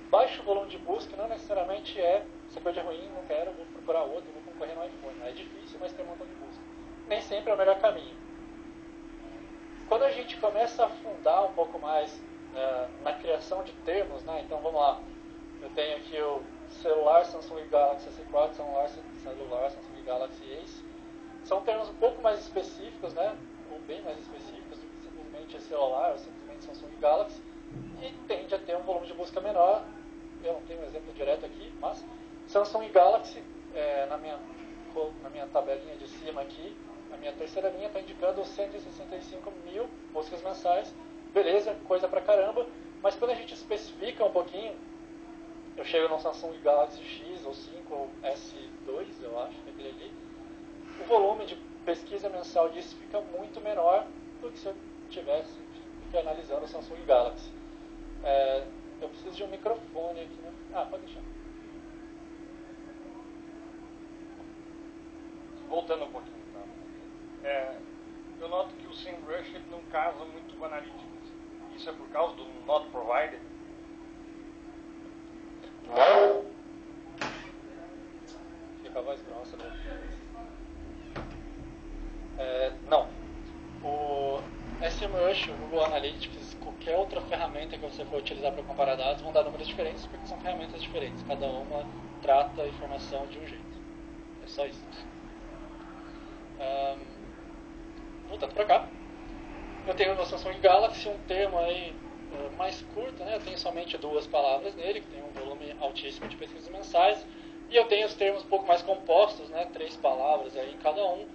Baixo volume de busca não necessariamente essa coisa ruim, não quero, vou procurar outro, vou concorrer no iPhone. É difícil, mas tem um montão de busca. Nem sempre é o melhor caminho. Quando a gente começa a afundar um pouco mais na criação de termos, né? Então vamos lá, eu tenho aqui o celular Samsung Galaxy S4, celular Samsung Galaxy Ace. São termos um pouco mais específicos, né? Ou bem mais específicos do que simplesmente celular ou simplesmente Samsung Galaxy, e tende a ter um volume de busca menor. Eu não tenho um exemplo direto aqui, mas Samsung Galaxy, na minha tabelinha de cima aqui, a minha terceira linha está indicando 165 mil buscas mensais. Beleza, coisa pra caramba. Mas quando a gente especifica um pouquinho, eu chego no Samsung Galaxy X ou 5 ou S2, eu acho, que é aquele ali, o volume de pesquisa mensal disso fica muito menor do que se eu tivesse analisando o Samsung Galaxy. Eu preciso de um microfone aqui, né? Pode deixar. Voltando um pouquinho. Eu noto que o SEMrush não casa muito com Analytics. Isso é por causa do not provided? Fica a voz grossa, né? Não. O SEMrush, o Google Analytics, qualquer outra ferramenta que você for utilizar para comparar dados vão dar números diferentes, porque são ferramentas diferentes. Cada uma trata a informação de um jeito. É só isso. Voltando para cá, eu tenho no Samsung Galaxy um termo aí mais curto, né? Eu tenho somente 2 palavras nele, que tem um volume altíssimo de pesquisas mensais, e eu tenho os termos um pouco mais compostos, né? 3 palavras aí em cada um,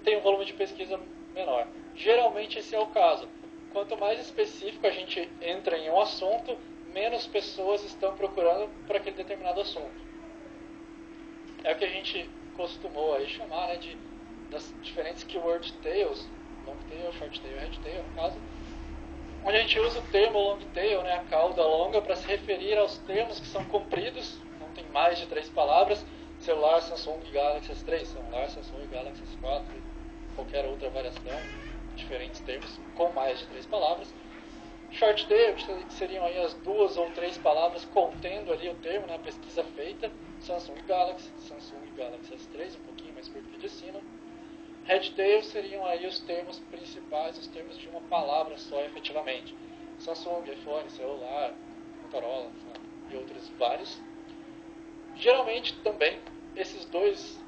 tem um volume de pesquisa menor. Geralmente esse é o caso. Quanto mais específico a gente entra em um assunto, menos pessoas estão procurando por aquele determinado assunto. É o que a gente costumou aí chamar, né, das diferentes keyword tails, long tail, short tail, red tail, no caso, onde a gente usa o termo long tail, né, a cauda longa, para se referir aos termos que são compridos, não tem mais de 3 palavras, celular Samsung Galaxy S3, celular Samsung Galaxy S4, qualquer outra variação, diferentes termos com mais de 3 palavras. Short tail, que seriam aí as 2 ou 3 palavras contendo ali o termo, né, a pesquisa feita, Samsung Galaxy S3, um pouquinho mais curto que de cima. Red tail seriam aí os termos principais, os termos de uma palavra só efetivamente. Samsung, iPhone, celular, Motorola, e outros vários. Geralmente também esses 2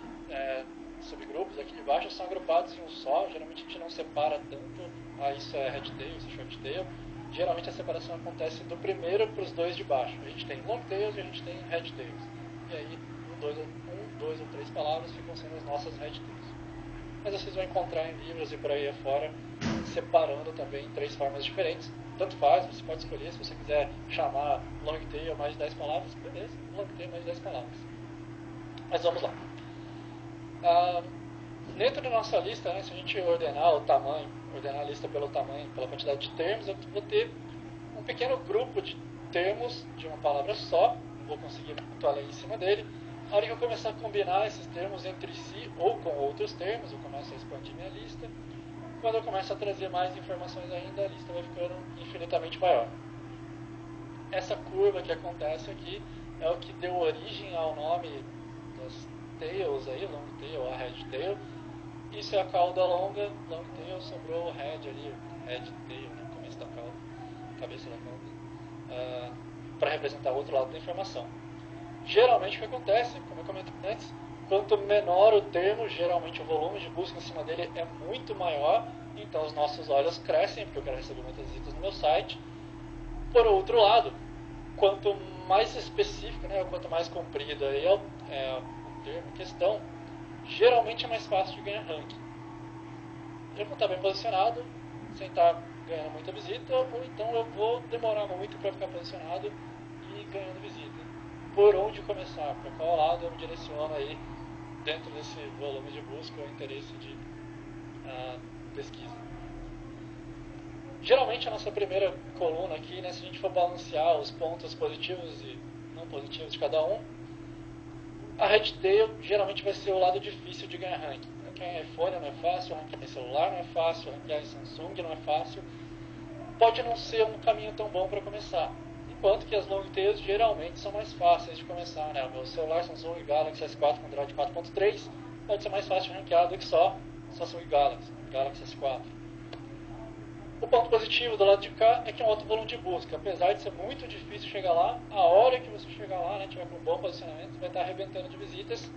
subgrupos aqui de baixo são agrupados em um só. Geralmente a gente não separa tanto, isso é red tail, isso é short tail. Geralmente a separação acontece do primeiro para os 2 de baixo. A gente tem long tails e a gente tem red tails. E aí, 2 ou 3 palavras ficam sendo as nossas red tails. Mas vocês vão encontrar em livros e por aí afora, separando também em 3 formas diferentes. Tanto faz, você pode escolher, se você quiser chamar long tail mais de 10 palavras, beleza, long tail mais de 10 palavras. Mas vamos lá. Dentro da nossa lista, né, se a gente ordenar o tamanho, ordenar a lista pelo tamanho, pela quantidade de termos, eu vou ter um pequeno grupo de termos de uma palavra só, não vou conseguir atuar em cima dele. A hora que eu começar a combinar esses termos entre si ou com outros termos, eu começo a expandir minha lista. Quando eu começo a trazer mais informações ainda, a lista vai ficando infinitamente maior. Essa curva que acontece aqui é o que deu origem ao nome das tails aí, long tail, a red tail. Isso é a cauda longa, long tail, sobrou o head ali, head tail, né, começo da cauda, cabeça da cauda, para representar o outro lado da informação. Geralmente o que acontece, como eu comentei antes, quanto menor o termo, geralmente o volume de busca em cima dele é muito maior, então os nossos olhos crescem, porque eu quero receber muitas visitas no meu site. Por outro lado, quanto mais específico, né, quanto mais comprido aí é o termo em questão, geralmente é mais fácil de ganhar ranking. Eu vou estar bem posicionado, sem estar ganhando muita visita, ou então eu vou demorar muito para ficar posicionado e ganhando visita. Por onde começar? Para qual lado eu me direciono aí dentro desse volume de busca ou interesse de pesquisa? Geralmente a nossa primeira coluna aqui, né, se a gente for balancear os pontos positivos e não positivos de cada um, a Redtail geralmente vai ser o lado difícil de ganhar ranking. Ranquear em iPhone não é fácil, ranquear em celular não é fácil, ranquear em Samsung não é fácil. Pode não ser um caminho tão bom para começar. Enquanto que as longtails geralmente são mais fáceis de começar, né? O meu celular Samsung Galaxy S4 com Android 4.3 pode ser mais fácil de ranquear do que só Samsung Galaxy S4. O ponto positivo do lado de cá é que é um alto volume de busca. Apesar de ser muito difícil chegar lá, a hora que você chegar lá, né, tiver com um bom posicionamento, vai estar arrebentando de visitas.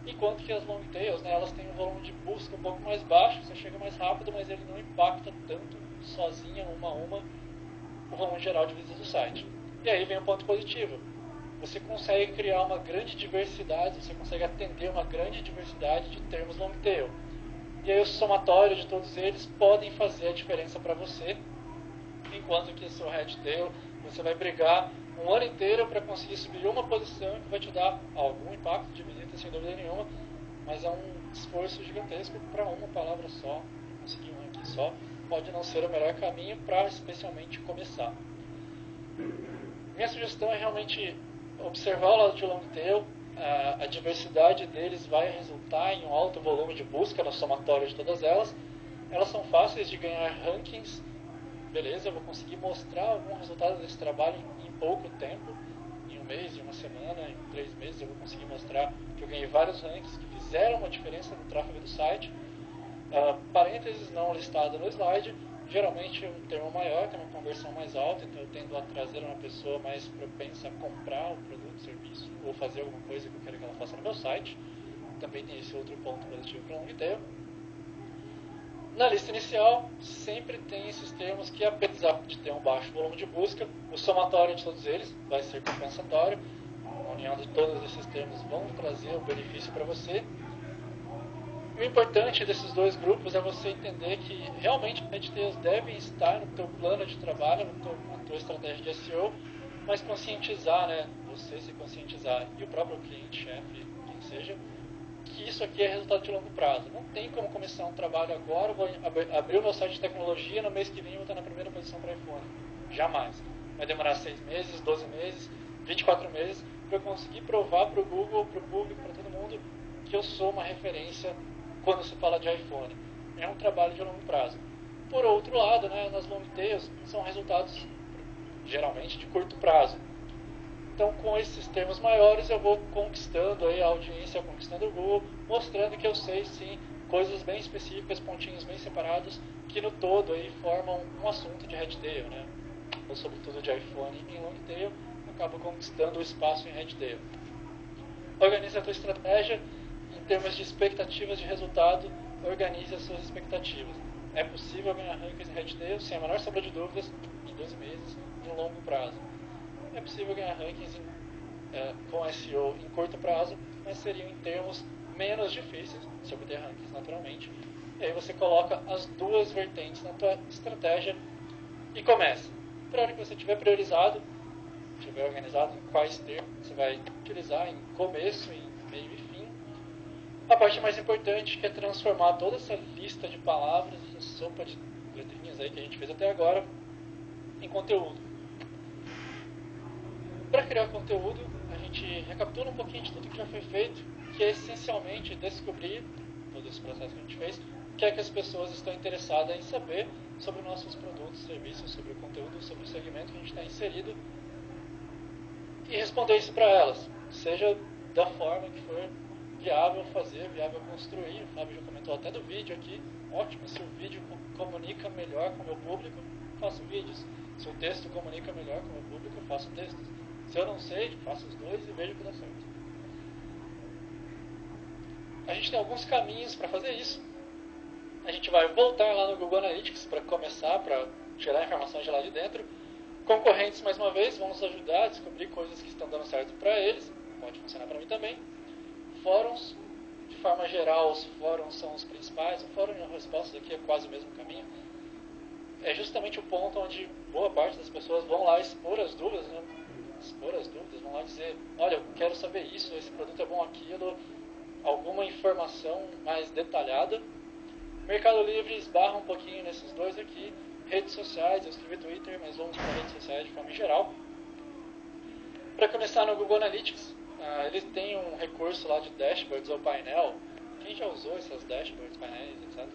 Enquanto que as longtails, né, elas têm um volume de busca um pouco mais baixo, você chega mais rápido, mas ele não impacta tanto sozinha, uma a uma, o volume geral de visitas do site. E aí vem o ponto positivo. Você consegue criar uma grande diversidade, você consegue atender uma grande diversidade de termos longtail. E aí o somatório de todos eles podem fazer a diferença para você, enquanto que o seu Redtail, você vai brigar um ano inteiro para conseguir subir uma posição que vai te dar algum impacto de visita, sem dúvida nenhuma, mas é um esforço gigantesco para uma palavra só, conseguir um ranking só, pode não ser o melhor caminho para especialmente começar. Minha sugestão é realmente observar o lado de longtail. A diversidade deles vai resultar em um alto volume de busca no somatório de todas elas. Elas são fáceis de ganhar rankings. Beleza, eu vou conseguir mostrar algum resultado desse trabalho em pouco tempo. Em um mês, em uma semana, em 3 meses eu vou conseguir mostrar que eu ganhei vários rankings que fizeram uma diferença no tráfego do site. Parênteses não listado no slide. Geralmente um termo maior tem uma conversão mais alta, então eu tendo a trazer uma pessoa mais propensa a comprar o produto, o serviço ou fazer alguma coisa que eu quero que ela faça no meu site. Também tem esse outro ponto positivo para o longtail. Na lista inicial, sempre tem esses termos que, apesar de ter um baixo volume de busca, o somatório de todos eles vai ser compensatório. A união de todos esses termos vão trazer um benefício para você. O importante desses dois grupos é você entender que realmente Redtails devem estar no teu plano de trabalho, na tua estratégia de SEO, mas conscientizar, né, você se conscientizar e o próprio cliente-chefe, quem seja, que isso aqui é resultado de longo prazo. Não tem como começar um trabalho agora, vou abrir o meu site de tecnologia, no mês que vem eu vou estar na primeira posição para iPhone. Jamais. Vai demorar 6 meses, 12 meses, 24 meses para eu conseguir provar para o Google, para o público, para todo mundo que eu sou uma referência quando se fala de iPhone. É um trabalho de longo prazo. Por outro lado, né, nas longtails são resultados geralmente de curto prazo. Então, com esses termos maiores, eu vou conquistando aí a audiência, conquistando o Google, mostrando que eu sei sim coisas bem específicas, pontinhos bem separados, que no todo aí formam um assunto de Redtail, né? Ou sobretudo de iPhone em longtail, acabo conquistando o espaço em Redtail. Organize a tua estratégia. Em termos de expectativas de resultado, organize as suas expectativas. É possível ganhar rankings em Redtail, sem a menor sombra de dúvidas, em 12 meses, em longo prazo. É possível ganhar rankings com SEO em curto prazo, mas seriam em termos menos difíceis, se obter rankings naturalmente. E aí você coloca as duas vertentes na tua estratégia e começa. Para a hora que você tiver priorizado, tiver organizado em quais termos você vai utilizar em começo, em meio e fim, a parte mais importante, que é transformar toda essa lista de palavras, essa sopa de letrinhas aí que a gente fez até agora, em conteúdo. Para criar conteúdo, a gente recapitula um pouquinho de tudo que já foi feito, que é essencialmente descobrir, todo esse processo que a gente fez, o que é que as pessoas estão interessadas em saber sobre nossos produtos, serviços, sobre o conteúdo, sobre o segmento que a gente está inserido, e responder isso para elas, seja da forma que for viável fazer, viável construir. O Fábio já comentou até do vídeo aqui. Ótimo, se o vídeo comunica melhor com o meu público, faço vídeos. Se o texto comunica melhor com o meu público, faço textos. Se eu não sei, faço os dois e vejo que dá certo. A gente tem alguns caminhos para fazer isso. A gente vai voltar lá no Google Analytics para começar, para tirar informações de lá de dentro. Concorrentes, mais uma vez, vão nos ajudar a descobrir coisas que estão dando certo para eles. Pode funcionar para mim também. Fóruns, de forma geral, os fóruns são os principais. O fórum de respostas aqui é quase o mesmo caminho. É justamente o ponto onde boa parte das pessoas vão lá expor as dúvidas, né? Expor as dúvidas, vão lá dizer, olha, eu quero saber isso, esse produto é bom aquilo, alguma informação mais detalhada. Mercado Livre esbarra um pouquinho nesses dois aqui. Redes sociais, eu escrevi Twitter, mas vamos para redes sociais de forma geral. Para começar no Google Analytics, eles têm um recurso lá de dashboards ou painel. Quem já usou essas dashboards, painéis, etc?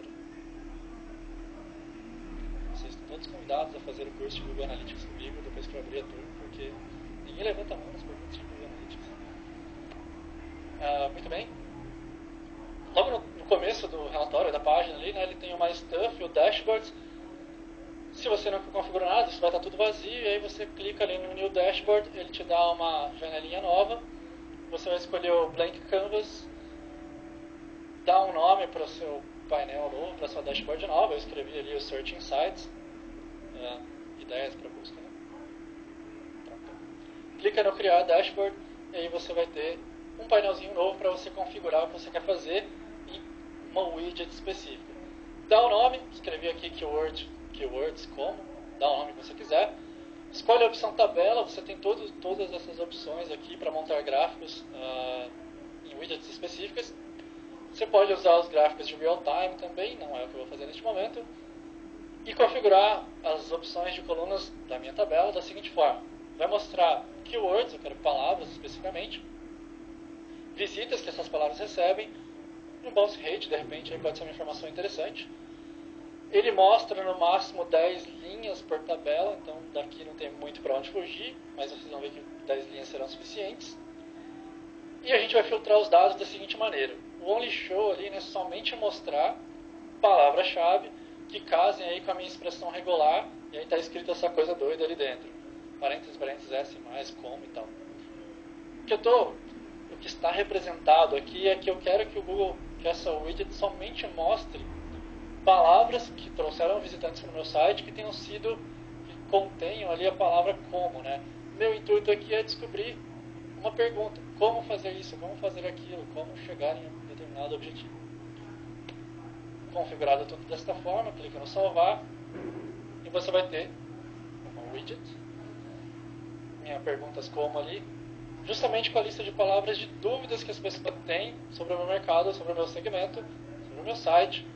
Vocês estão todos convidados a fazer o curso de Google Analytics comigo depois que eu abrir a turma, porque ninguém levanta a mão nas perguntas de Google Analytics. Muito bem. Logo no começo do relatório, da página ali, né, ele tem o My Stuff e o Dashboards. Se você não configurou nada, isso vai estar tudo vazio, e aí você clica ali no New Dashboard, ele te dá uma janelinha nova. Você vai escolher o Blank Canvas, dá um nome para o seu painel novo, para a sua dashboard nova. Eu escrevi ali o Search Insights, ideias para busca. Né? Clica no Criar Dashboard, e aí você vai ter um painelzinho novo para você configurar o que você quer fazer em uma widget específica. Dá o nome, escrevi aqui keywords como, dá o nome que você quiser. Escolhe a opção tabela, você tem todas essas opções aqui para montar gráficos em widgets específicas. Você pode usar os gráficos de real time também, não é o que eu vou fazer neste momento. E configurar as opções de colunas da minha tabela da seguinte forma. Vai mostrar keywords, eu quero palavras especificamente, visitas que essas palavras recebem, um bounce rate, de repente, aí pode ser uma informação interessante. Ele mostra no máximo 10 linhas por tabela, então daqui não tem muito para onde fugir, mas vocês vão ver que 10 linhas serão suficientes. E a gente vai filtrar os dados da seguinte maneira. O Only Show ali é somente mostrar palavra-chave que casem aí com a minha expressão regular, e aí está escrito essa coisa doida ali dentro. Parênteses, parênteses, S, mais, como e tal. O que está representado aqui é que eu quero que o Google, que essa widget somente mostre palavras que trouxeram visitantes para o meu site que contenham ali a palavra como, né? Meu intuito aqui é descobrir uma pergunta, como fazer isso, como fazer aquilo, como chegar em um determinado objetivo. Configurado tudo desta forma, clica no salvar e você vai ter uma widget, minha perguntas como ali, justamente com a lista de palavras de dúvidas que as pessoas têm sobre o meu mercado, sobre o meu segmento, sobre o meu site.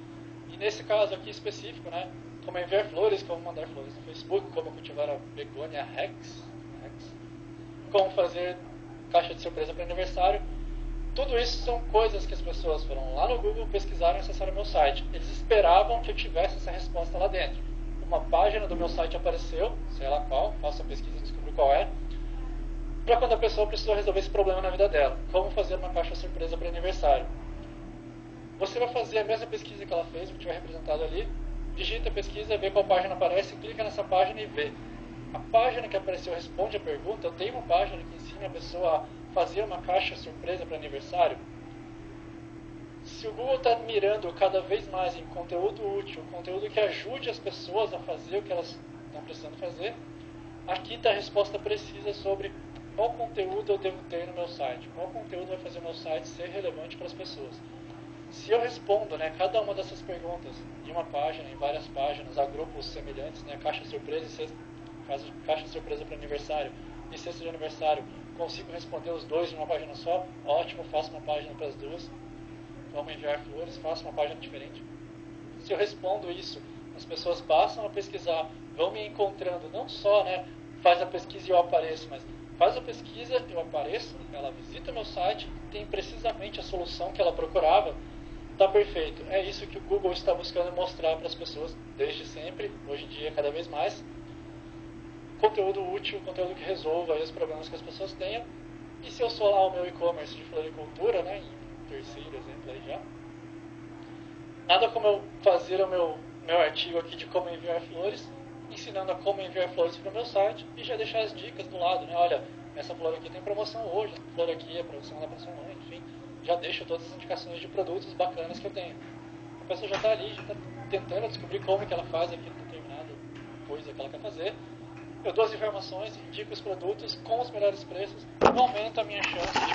E nesse caso aqui específico, né, como enviar flores, como mandar flores no Facebook, como cultivar a begônia Rex, como fazer caixa de surpresa para aniversário. Tudo isso são coisas que as pessoas foram lá no Google, pesquisaram e acessaram o meu site. Eles esperavam que eu tivesse essa resposta lá dentro. Uma página do meu site apareceu, sei lá qual, faço a pesquisa e descubro qual é, para quando a pessoa precisou resolver esse problema na vida dela. Como fazer uma caixa surpresa para aniversário. Você vai fazer a mesma pesquisa que ela fez, o que tiver representado ali, digita a pesquisa, vê qual página aparece, clica nessa página e vê. A página que apareceu responde a pergunta. Eu tenho uma página que ensina a pessoa a fazer uma caixa surpresa para aniversário. Se o Google está mirando cada vez mais em conteúdo útil, conteúdo que ajude as pessoas a fazer o que elas estão precisando fazer, aqui está a resposta precisa sobre qual conteúdo eu devo ter no meu site, qual conteúdo vai fazer o meu site ser relevante para as pessoas. Se eu respondo, né, cada uma dessas perguntas em uma página, em várias páginas, a grupos semelhantes, né, caixa surpresa e cesta, caixa surpresa para aniversário e cesta de aniversário, consigo responder os dois em uma página só, ótimo, faço uma página para as duas. Como enviar flores, faço uma página diferente. Se eu respondo isso, as pessoas passam a pesquisar, vão me encontrando, não só, né, faz a pesquisa e eu apareço, mas faz a pesquisa, eu apareço, ela visita meu site, tem precisamente a solução que ela procurava. Está perfeito. É isso que o Google está buscando mostrar para as pessoas desde sempre, hoje em dia cada vez mais. Conteúdo útil, conteúdo que resolva aí os problemas que as pessoas tenham. E se eu sou lá o meu e-commerce de floricultura, né, em terceiro exemplo aí já, nada como eu fazer o meu artigo aqui de como enviar flores, ensinando a como enviar flores para o meu site e já deixar as dicas do lado, né? Olha, essa flor aqui tem promoção hoje, essa flor aqui é para você mandar para sua mãe, enfim. Já deixo todas as indicações de produtos bacanas que eu tenho. A pessoa já está ali, já está tentando descobrir como que ela faz aquilo determinada coisa que ela quer fazer. Eu dou as informações, indico os produtos com os melhores preços, não aumenta a minha chance de